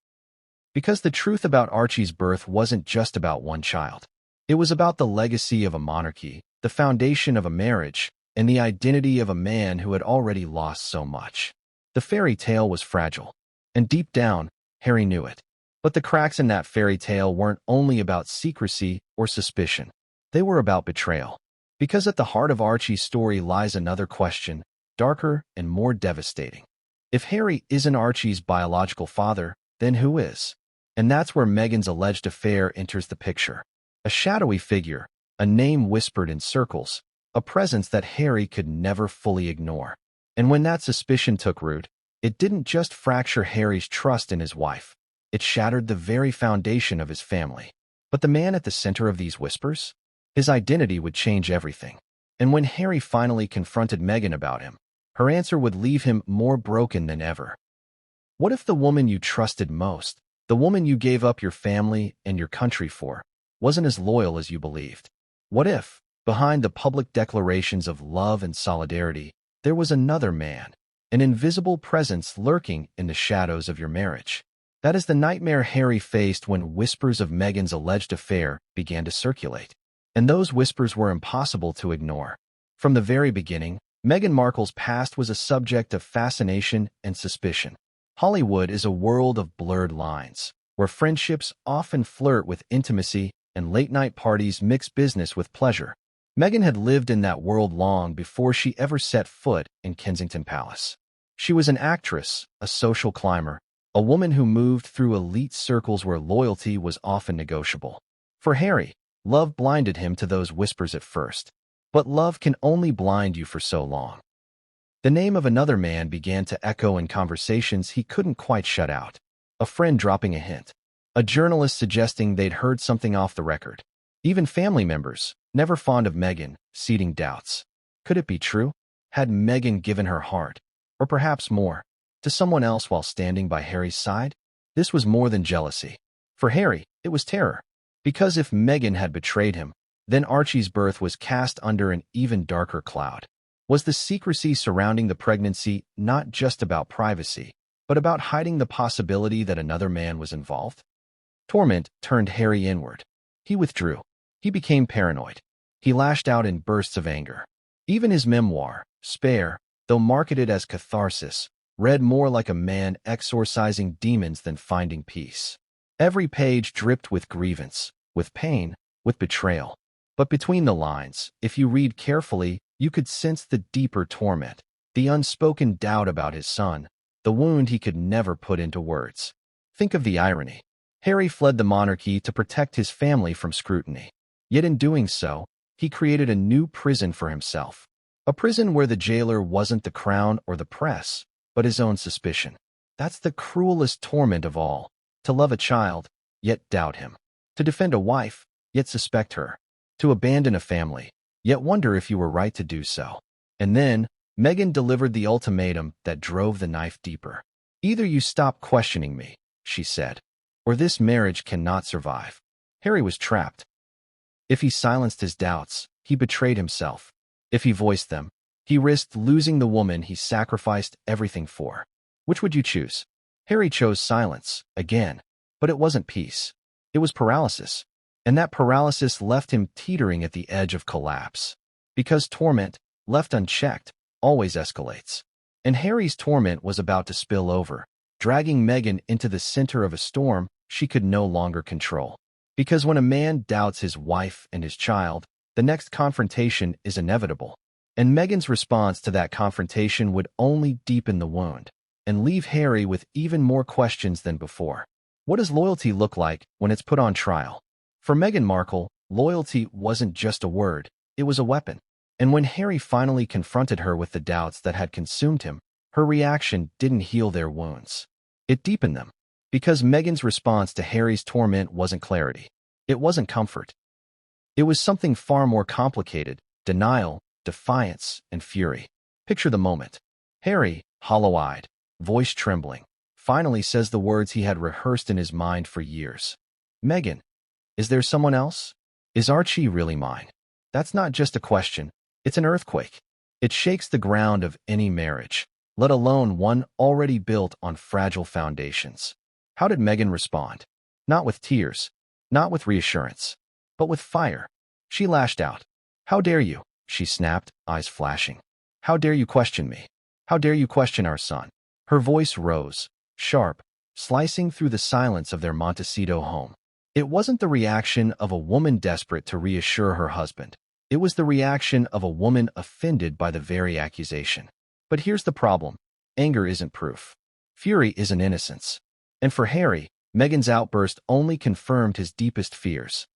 B: Because the truth about Archie's birth wasn't just about one child. It was about the legacy of a monarchy, the foundation of a marriage, and the identity of a man who had already lost so much. The fairy tale was fragile, and deep down, Harry knew it. But the cracks in that fairy tale weren't only about secrecy or suspicion. They were about betrayal. Because at the heart of Archie's story lies another question, darker and more devastating. If Harry isn't Archie's biological father, then who is? And that's where Meghan's alleged affair enters the picture. A shadowy figure, a name whispered in circles, a presence that Harry could never fully ignore. And when that suspicion took root, it didn't just fracture Harry's trust in his wife. It shattered the very foundation of his family. But the man at the center of these whispers? His identity would change everything. And when Harry finally confronted Meghan about him, her answer would leave him more broken than ever. What if the woman you trusted most, the woman you gave up your family and your country for, wasn't as loyal as you believed? What if, behind the public declarations of love and solidarity, there was another man, an invisible presence lurking in the shadows of your marriage? That is the nightmare Harry faced when whispers of Meghan's alleged affair began to circulate. And those whispers were impossible to ignore. From the very beginning, Meghan Markle's past was a subject of fascination and suspicion. Hollywood is a world of blurred lines, where friendships often flirt with intimacy and late-night parties mix business with pleasure. Meghan had lived in that world long before she ever set foot in Kensington Palace. She was an actress, a social climber, a woman who moved through elite circles where loyalty was often negotiable. For Harry, love blinded him to those whispers at first. But love can only blind you for so long. The name of another man began to echo in conversations he couldn't quite shut out. A friend dropping a hint. A journalist suggesting they'd heard something off the record. Even family members, never fond of Meghan, seeding doubts. Could it be true? Had Meghan given her heart, or perhaps more, to someone else while standing by Harry's side? This was more than jealousy. For Harry, it was terror. Because if Meghan had betrayed him, then Archie's birth was cast under an even darker cloud. Was the secrecy surrounding the pregnancy not just about privacy, but about hiding the possibility that another man was involved? Torment turned Harry inward. He withdrew. He became paranoid. He lashed out in bursts of anger. Even his memoir, Spare, though marketed as catharsis, read more like a man exorcising demons than finding peace. Every page dripped with grievance, with pain, with betrayal. But between the lines, if you read carefully, you could sense the deeper torment, the unspoken doubt about his son, the wound he could never put into words. Think of the irony. Harry fled the monarchy to protect his family from scrutiny. Yet in doing so, he created a new prison for himself. A prison where the jailer wasn't the crown or the press, but his own suspicion. That's the cruelest torment of all. To love a child, yet doubt him. To defend a wife, yet suspect her. To abandon a family, yet wonder if you were right to do so. And then, Meghan delivered the ultimatum that drove the knife deeper. Either you stop questioning me, she said, or this marriage cannot survive. Harry was trapped. If he silenced his doubts, he betrayed himself. If he voiced them, he risked losing the woman he sacrificed everything for. Which would you choose? Harry chose silence, again, but it wasn't peace. It was paralysis. And that paralysis left him teetering at the edge of collapse. Because torment, left unchecked, always escalates. And Harry's torment was about to spill over, dragging Meghan into the center of a storm she could no longer control. Because when a man doubts his wife and his child, the next confrontation is inevitable. And Meghan's response to that confrontation would only deepen the wound and leave Harry with even more questions than before. What does loyalty look like when it's put on trial? For Meghan Markle, loyalty wasn't just a word, it was a weapon. And when Harry finally confronted her with the doubts that had consumed him, her reaction didn't heal their wounds. It deepened them. Because Meghan's response to Harry's torment wasn't clarity. It wasn't comfort. It was something far more complicated: denial, defiance, and fury. Picture the moment. Harry, hollow-eyed, voice trembling, finally says the words he had rehearsed in his mind for years. Meghan, is there someone else? Is Archie really mine? That's not just a question, it's an earthquake. It shakes the ground of any marriage, let alone one already built on fragile foundations. How did Meghan respond? Not with tears, not with reassurance, but with fire. She lashed out. How dare you? She snapped, eyes flashing. How dare you question me? How dare you question our son? Her voice rose, sharp, slicing through the silence of their Montecito home. It wasn't the reaction of a woman desperate to reassure her husband. It was the reaction of a woman offended by the very accusation. But here's the problem. Anger isn't proof. Fury isn't innocence. And for Harry, Meghan's outburst only confirmed his deepest fears.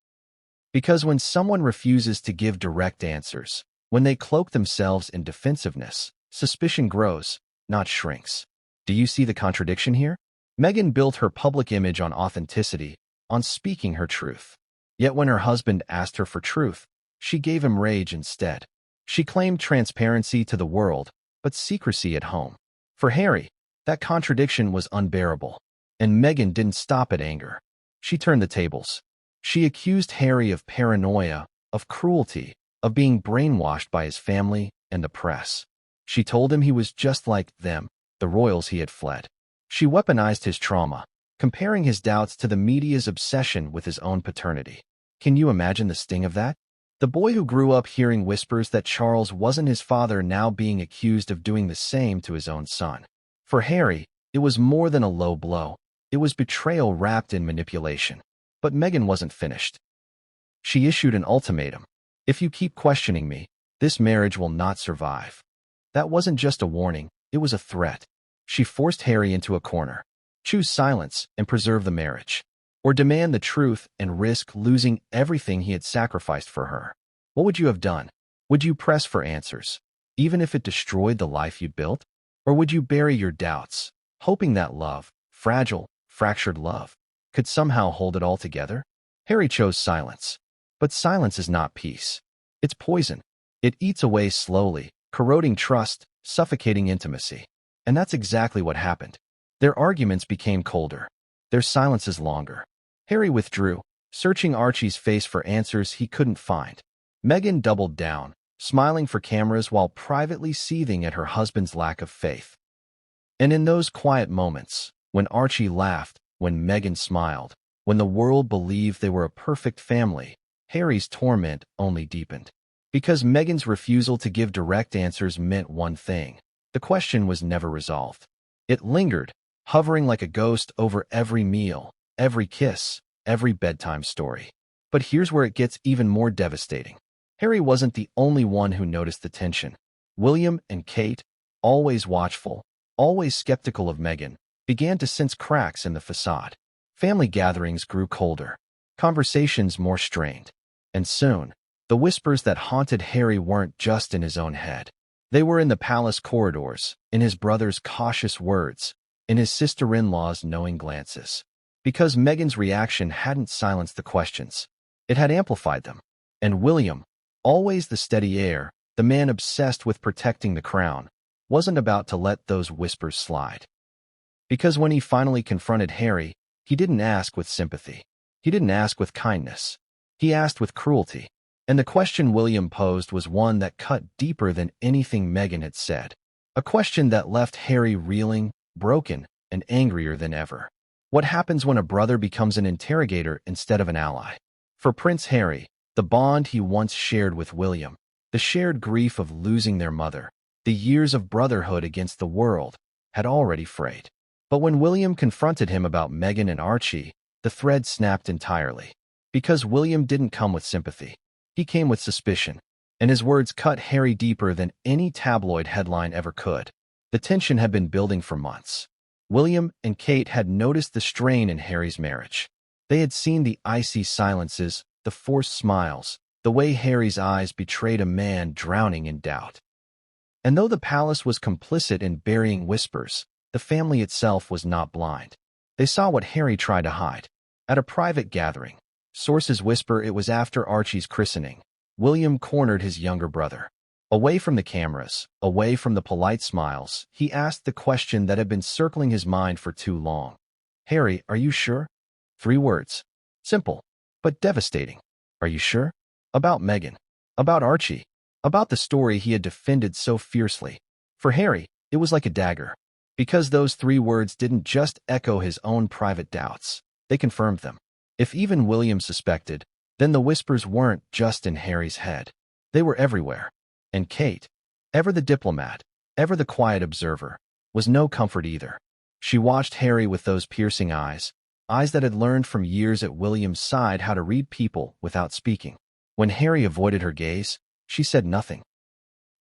B: Because when someone refuses to give direct answers, when they cloak themselves in defensiveness, suspicion grows, not shrinks. Do you see the contradiction here? Meghan built her public image on authenticity, on speaking her truth. Yet when her husband asked her for truth, she gave him rage instead. She claimed transparency to the world, but secrecy at home. For Harry, that contradiction was unbearable. And Meghan didn't stop at anger. She turned the tables. She accused Harry of paranoia, of cruelty, of being brainwashed by his family and the press. She told him he was just like them, the royals he had fled. She weaponized his trauma, comparing his doubts to the media's obsession with his own paternity. Can you imagine the sting of that? The boy who grew up hearing whispers that Charles wasn't his father now being accused of doing the same to his own son. For Harry, It was more than a low blow. It was betrayal wrapped in manipulation. But Meghan wasn't finished. She issued an ultimatum. If you keep questioning me, this marriage will not survive. That wasn't just a warning, it was a threat. She forced Harry into a corner. Choose silence and preserve the marriage, or demand the truth and risk losing everything he had sacrificed for her. What would you have done? Would you press for answers, even if it destroyed the life you built? Or would you bury your doubts, hoping that love, fragile, fractured love, could somehow hold it all together? Harry chose silence. But silence is not peace. It's poison. It eats away slowly, corroding trust, suffocating intimacy. And that's exactly what happened. Their arguments became colder, their silences longer. Harry withdrew, searching Archie's face for answers he couldn't find. Meghan doubled down, smiling for cameras while privately seething at her husband's lack of faith. And in those quiet moments, when Archie laughed, when Meghan smiled, when the world believed they were a perfect family, Harry's torment only deepened. Because Meghan's refusal to give direct answers meant one thing: the question was never resolved. It lingered, hovering like a ghost over every meal, every kiss, every bedtime story. But here's where it gets even more devastating. Harry wasn't the only one who noticed the tension. William and Kate, always watchful, always skeptical of Meghan, began to sense cracks in the facade. Family gatherings grew colder, conversations more strained. And soon, the whispers that haunted Harry weren't just in his own head. They were in the palace corridors, in his brother's cautious words, in his sister-in-law's knowing glances. Because Meghan's reaction hadn't silenced the questions, it had amplified them. And William, always the steady heir, the man obsessed with protecting the crown, wasn't about to let those whispers slide. Because when he finally confronted Harry, he didn't ask with sympathy. He didn't ask with kindness. He asked with cruelty. And the question William posed was one that cut deeper than anything Meghan had said. A question that left Harry reeling, broken, and angrier than ever. What happens when a brother becomes an interrogator instead of an ally? For Prince Harry, the bond he once shared with William, the shared grief of losing their mother, the years of brotherhood against the world, had already frayed. But when William confronted him about Meghan and Archie, the thread snapped entirely. Because William didn't come with sympathy. He came with suspicion, and his words cut Harry deeper than any tabloid headline ever could. The tension had been building for months. William and Kate had noticed the strain in Harry's marriage. They had seen the icy silences, the forced smiles, the way Harry's eyes betrayed a man drowning in doubt. And though the palace was complicit in burying whispers, the family itself was not blind. They saw what Harry tried to hide. At a private gathering, sources whisper it was after Archie's christening, William cornered his younger brother. Away from the cameras, away from the polite smiles, he asked the question that had been circling his mind for too long. "Harry, are you sure?" 3 words. Simple, but devastating. Are you sure? About Meghan. About Archie. About the story he had defended so fiercely. For Harry, it was like a dagger. Because those 3 words didn't just echo his own private doubts. They confirmed them. If even William suspected, then the whispers weren't just in Harry's head. They were everywhere. And Kate, ever the diplomat, ever the quiet observer, was no comfort either. She watched Harry with those piercing eyes that had learned from years at William's side how to read people without speaking. When Harry avoided her gaze, she said nothing.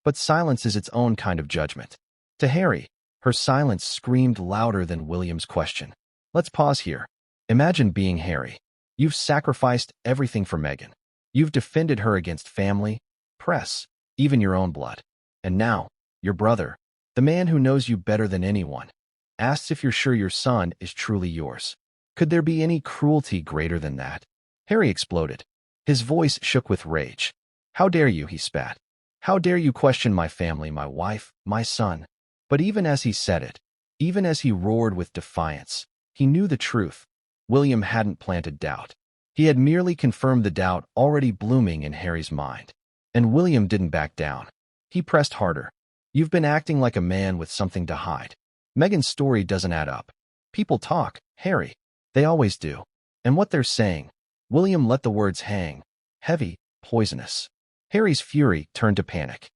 B: But silence is its own kind of judgment. To Harry, her silence screamed louder than William's question. Let's pause here. Imagine being Harry. You've sacrificed everything for Meghan. You've defended her against family, press, even your own blood. And now, your brother, the man who knows you better than anyone, asks if you're sure your son is truly yours. Could there be any cruelty greater than that? Harry exploded. His voice shook with rage. "How dare you," he spat. "How dare you question my family, my wife, my son?" But even as he said it, even as he roared with defiance, he knew the truth. William hadn't planted doubt. He had merely confirmed the doubt already blooming in Harry's mind. And William didn't back down. He pressed harder. "You've been acting like a man with something to hide. Meghan's story doesn't add up. People talk, Harry. They always do. And what they're saying." William let the words hang, heavy, poisonous. Harry's fury turned to panic.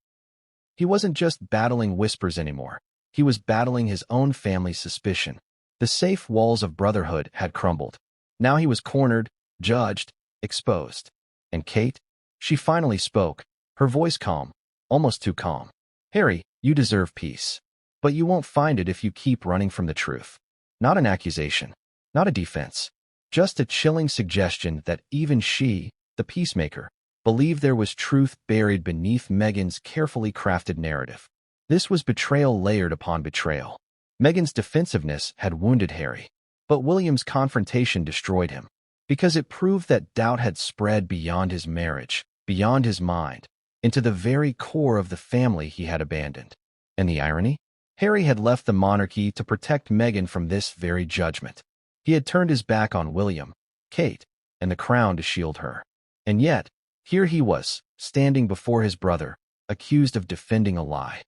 B: He wasn't just battling whispers anymore. He was battling his own family's suspicion. The safe walls of brotherhood had crumbled. Now he was cornered, judged, exposed. And Kate? She finally spoke, her voice calm, almost too calm. "Harry, you deserve peace. But you won't find it if you keep running from the truth." Not an accusation, not a defense, just a chilling suggestion that even she, the peacemaker, believed there was truth buried beneath Meghan's carefully crafted narrative. This was betrayal layered upon betrayal. Meghan's defensiveness had wounded Harry, but William's confrontation destroyed him, because it proved that doubt had spread beyond his marriage, beyond his mind, into the very core of the family he had abandoned. And the irony? Harry had left the monarchy to protect Meghan from this very judgment. He had turned his back on William, Kate, and the crown to shield her. And yet, here he was, standing before his brother, accused of defending a lie.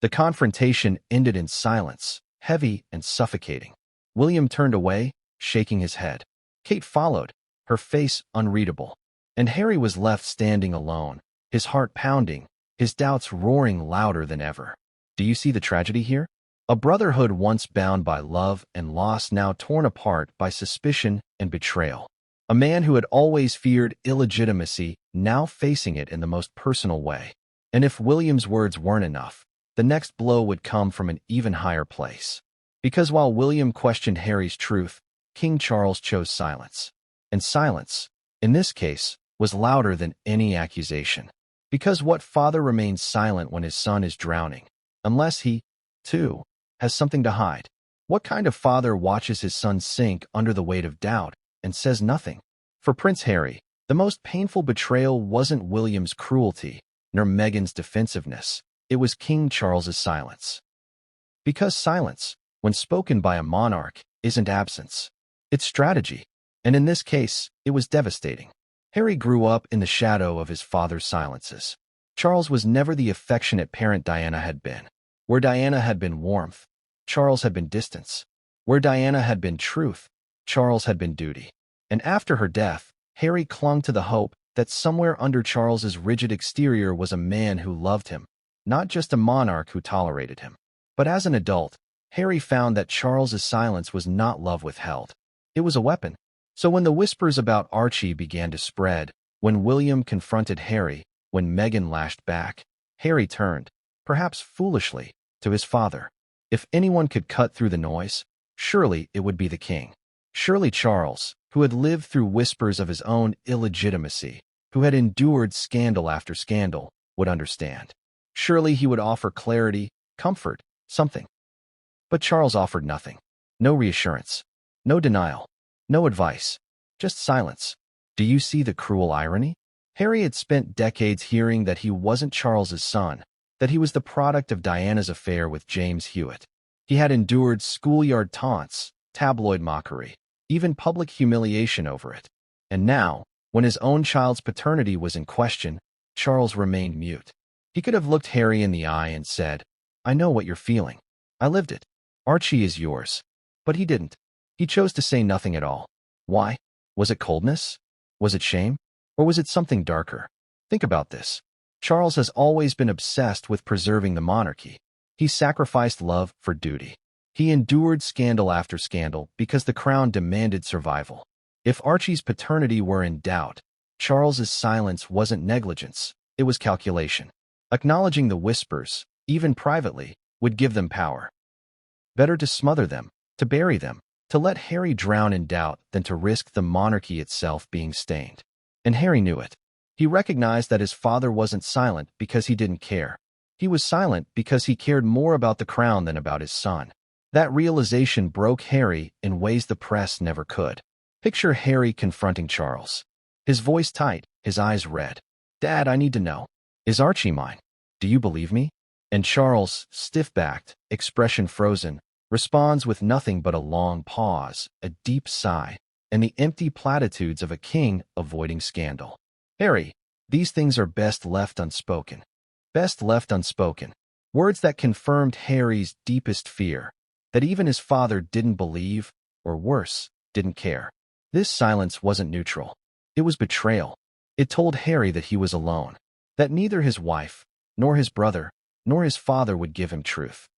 B: The confrontation ended in silence, heavy and suffocating. William turned away, shaking his head. Kate followed, her face unreadable. And Harry was left standing alone, his heart pounding, his doubts roaring louder than ever. Do you see the tragedy here? A brotherhood once bound by love and loss, now torn apart by suspicion and betrayal. A man who had always feared illegitimacy, now facing it in the most personal way. And if William's words weren't enough, the next blow would come from an even higher place. Because while William questioned Harry's truth, King Charles chose silence. And silence, in this case, was louder than any accusation. Because what father remains silent when his son is drowning? Unless he, too, has something to hide. What kind of father watches his son sink under the weight of doubt and says nothing? For Prince Harry, the most painful betrayal wasn't William's cruelty, nor Meghan's defensiveness. It was King Charles's silence. Because silence, when spoken by a monarch, isn't absence. It's strategy. And in this case, it was devastating. Harry grew up in the shadow of his father's silences. Charles was never the affectionate parent Diana had been. Where Diana had been warmth, Charles had been distance. Where Diana had been truth, Charles had been duty. And after her death, Harry clung to the hope that somewhere under Charles's rigid exterior was a man who loved him, not just a monarch who tolerated him. But as an adult, Harry found that Charles's silence was not love withheld. It was a weapon. So when the whispers about Archie began to spread, when William confronted Harry, when Meghan lashed back, Harry turned, perhaps foolishly, to his father. If anyone could cut through the noise, surely it would be the king. Surely Charles, who had lived through whispers of his own illegitimacy, who had endured scandal after scandal, would understand. Surely he would offer clarity, comfort, something. But Charles offered nothing. No reassurance. No denial. No advice. Just silence. Do you see the cruel irony? Harry had spent decades hearing that he wasn't Charles's son, that he was the product of Diana's affair with James Hewitt. He had endured schoolyard taunts, tabloid mockery, even public humiliation over it. And now, when his own child's paternity was in question, Charles remained mute. He could have looked Harry in the eye and said, "I know what you're feeling. I lived it. Archie is yours." But he didn't. He chose to say nothing at all. Why? Was it coldness? Was it shame? Or was it something darker? Think about this. Charles has always been obsessed with preserving the monarchy. He sacrificed love for duty. He endured scandal after scandal because the crown demanded survival. If Archie's paternity were in doubt, Charles's silence wasn't negligence, it was calculation. Acknowledging the whispers, even privately, would give them power. Better to smother them, to bury them, to let Harry drown in doubt than to risk the monarchy itself being stained. And Harry knew it. He recognized that his father wasn't silent because he didn't care. He was silent because he cared more about the crown than about his son. That realization broke Harry in ways the press never could. Picture Harry confronting Charles. His voice tight, his eyes red. "Dad, I need to know. Is Archie mine? Do you believe me?" And Charles, stiff-backed, expression frozen, responds with nothing but a long pause, a deep sigh, and the empty platitudes of a king avoiding scandal. "Harry, these things are best left unspoken." Best left unspoken. Words that confirmed Harry's deepest fear, that even his father didn't believe, or worse, didn't care. This silence wasn't neutral. It was betrayal. It told Harry that he was alone, that neither his wife, nor his brother, nor his father would give him truth.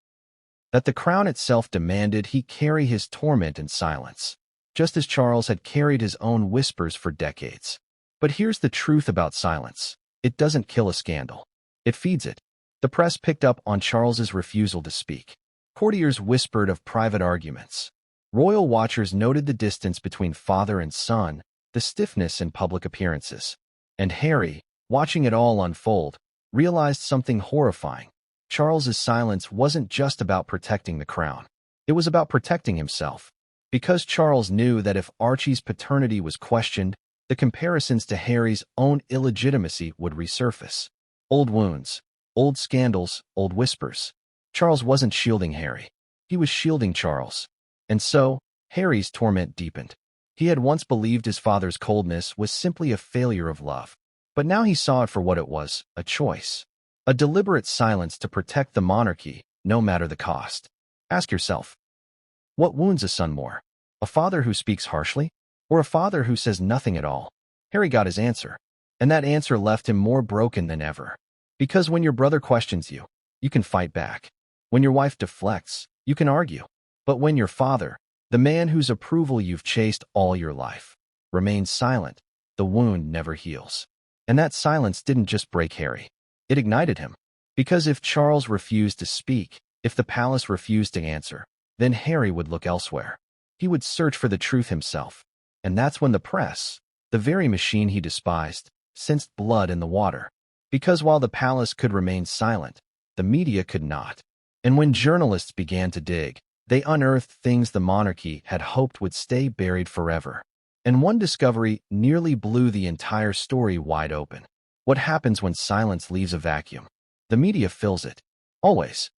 B: that the crown itself demanded he carry his torment in silence, just as Charles had carried his own whispers for decades. But here's the truth about silence. It doesn't kill a scandal. It feeds it. The press picked up on Charles's refusal to speak. Courtiers whispered of private arguments. Royal watchers noted the distance between father and son, the stiffness in public appearances. And Harry, watching it all unfold, realized something horrifying. Charles's silence wasn't just about protecting the crown. It was about protecting himself. Because Charles knew that if Archie's paternity was questioned, the comparisons to Harry's own illegitimacy would resurface. Old wounds, old scandals, old whispers. Charles wasn't shielding Harry. He was shielding Charles. And so, Harry's torment deepened. He had once believed his father's coldness was simply a failure of love. But now he saw it for what it was, a choice. A deliberate silence to protect the monarchy, no matter the cost. Ask yourself, what wounds a son more? A father who speaks harshly? Or a father who says nothing at all? Harry got his answer. And that answer left him more broken than ever. Because when your brother questions you, you can fight back. When your wife deflects, you can argue. But when your father, the man whose approval you've chased all your life, remains silent, the wound never heals. And that silence didn't just break Harry. It ignited him. Because if Charles refused to speak, if the palace refused to answer, then Harry would look elsewhere. He would search for the truth himself. And that's when the press, the very machine he despised, sensed blood in the water. Because while the palace could remain silent, the media could not. And when journalists began to dig, they unearthed things the monarchy had hoped would stay buried forever. And one discovery nearly blew the entire story wide open. What happens when silence leaves a vacuum? The media fills it. Always.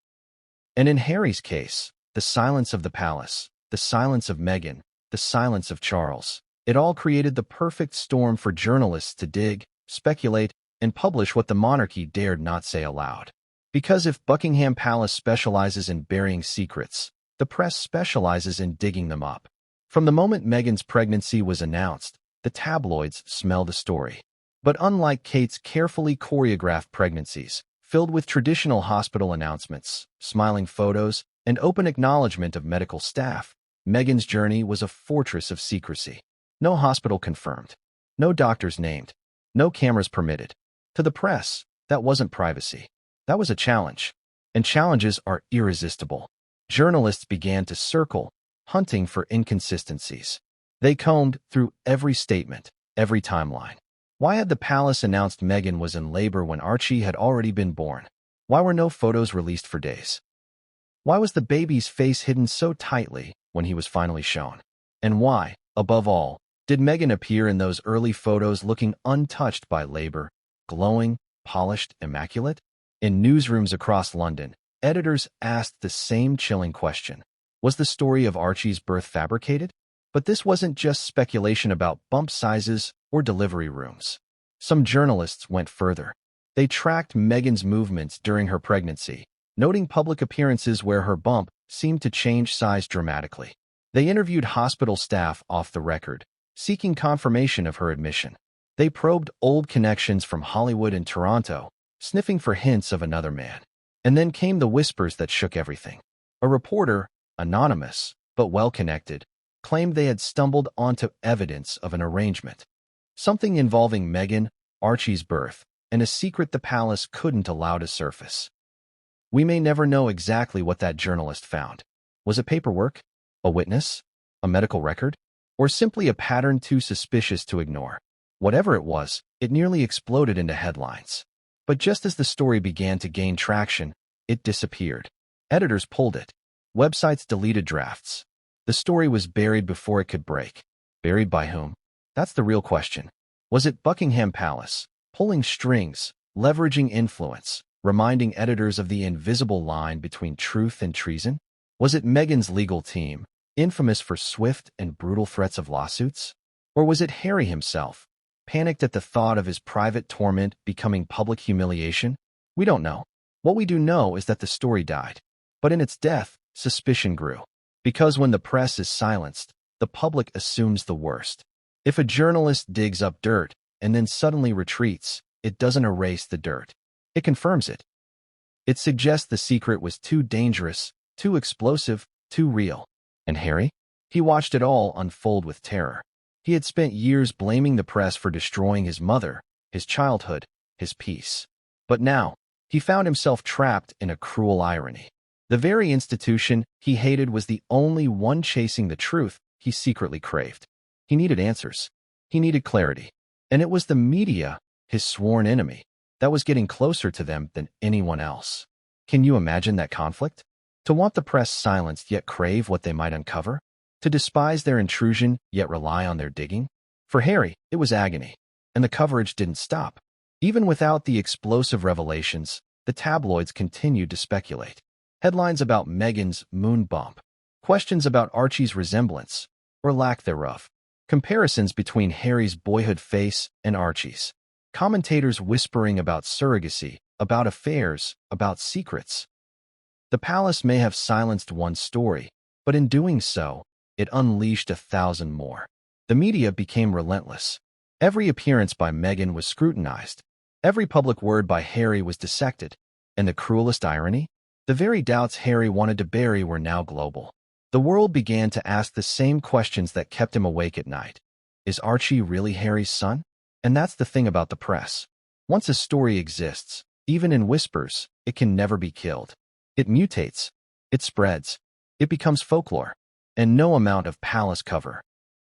B: And in Harry's case, the silence of the palace, the silence of Meghan, the silence of Charles, it all created the perfect storm for journalists to dig, speculate, and publish what the monarchy dared not say aloud. Because if Buckingham Palace specializes in burying secrets, the press specializes in digging them up. From the moment Meghan's pregnancy was announced, the tabloids smelled a story. But unlike Kate's carefully choreographed pregnancies, filled with traditional hospital announcements, smiling photos, and open acknowledgement of medical staff, Meghan's journey was a fortress of secrecy. No hospital confirmed. No doctors named. No cameras permitted. To the press, that wasn't privacy. That was a challenge. And challenges are irresistible. Journalists began to circle, hunting for inconsistencies. They combed through every statement, every timeline. Why had the palace announced Meghan was in labor when Archie had already been born? Why were no photos released for days? Why was the baby's face hidden so tightly when he was finally shown? And why, above all, did Meghan appear in those early photos looking untouched by labor, glowing, polished, immaculate? In newsrooms across London, editors asked the same chilling question. Was the story of Archie's birth fabricated? But this wasn't just speculation about bump sizes or delivery rooms. Some journalists went further. They tracked Meghan's movements during her pregnancy, noting public appearances where her bump seemed to change size dramatically. They interviewed hospital staff off the record, seeking confirmation of her admission. They probed old connections from Hollywood and Toronto, sniffing for hints of another man. And then came the whispers that shook everything. A reporter, anonymous but well-connected, claimed they had stumbled onto evidence of an arrangement. Something involving Meghan, Archie's birth, and a secret the palace couldn't allow to surface. We may never know exactly what that journalist found. Was it paperwork? A witness? A medical record? Or simply a pattern too suspicious to ignore? Whatever it was, it nearly exploded into headlines. But just as the story began to gain traction, it disappeared. Editors pulled it. Websites deleted drafts. The story was buried before it could break. Buried by whom? That's the real question. Was it Buckingham Palace, pulling strings, leveraging influence, reminding editors of the invisible line between truth and treason? Was it Meghan's legal team, infamous for swift and brutal threats of lawsuits? Or was it Harry himself, panicked at the thought of his private torment becoming public humiliation? We don't know. What we do know is that the story died. But in its death, suspicion grew. Because when the press is silenced, the public assumes the worst. If a journalist digs up dirt and then suddenly retreats, it doesn't erase the dirt. It confirms it. It suggests the secret was too dangerous, Too explosive, too real. And Harry? He watched it all unfold with terror. He had spent years blaming the press for destroying his mother, his childhood, his peace. But now, he found himself trapped in a cruel irony. The very institution he hated was the only one chasing the truth he secretly craved. He needed answers. He needed clarity. And it was the media, his sworn enemy, that was getting closer to them than anyone else. Can you imagine that conflict? To want the press silenced yet crave what they might uncover? To despise their intrusion yet rely on their digging? For Harry, it was agony, and the coverage didn't stop. Even without the explosive revelations, the tabloids continued to speculate. Headlines about Meghan's moon bump, questions about Archie's resemblance, or lack thereof, comparisons between Harry's boyhood face and Archie's, commentators whispering about surrogacy, about affairs, about secrets. The palace may have silenced one story, but in doing so, it unleashed 1,000 more. The media became relentless. Every appearance by Meghan was scrutinized. Every public word by Harry was dissected. And the cruelest irony? The very doubts Harry wanted to bury were now global. The world began to ask the same questions that kept him awake at night. Is Archie really Harry's son? And that's the thing about the press. Once a story exists, even in whispers, it can never be killed. It mutates. It spreads. It becomes folklore. And no amount of palace cover,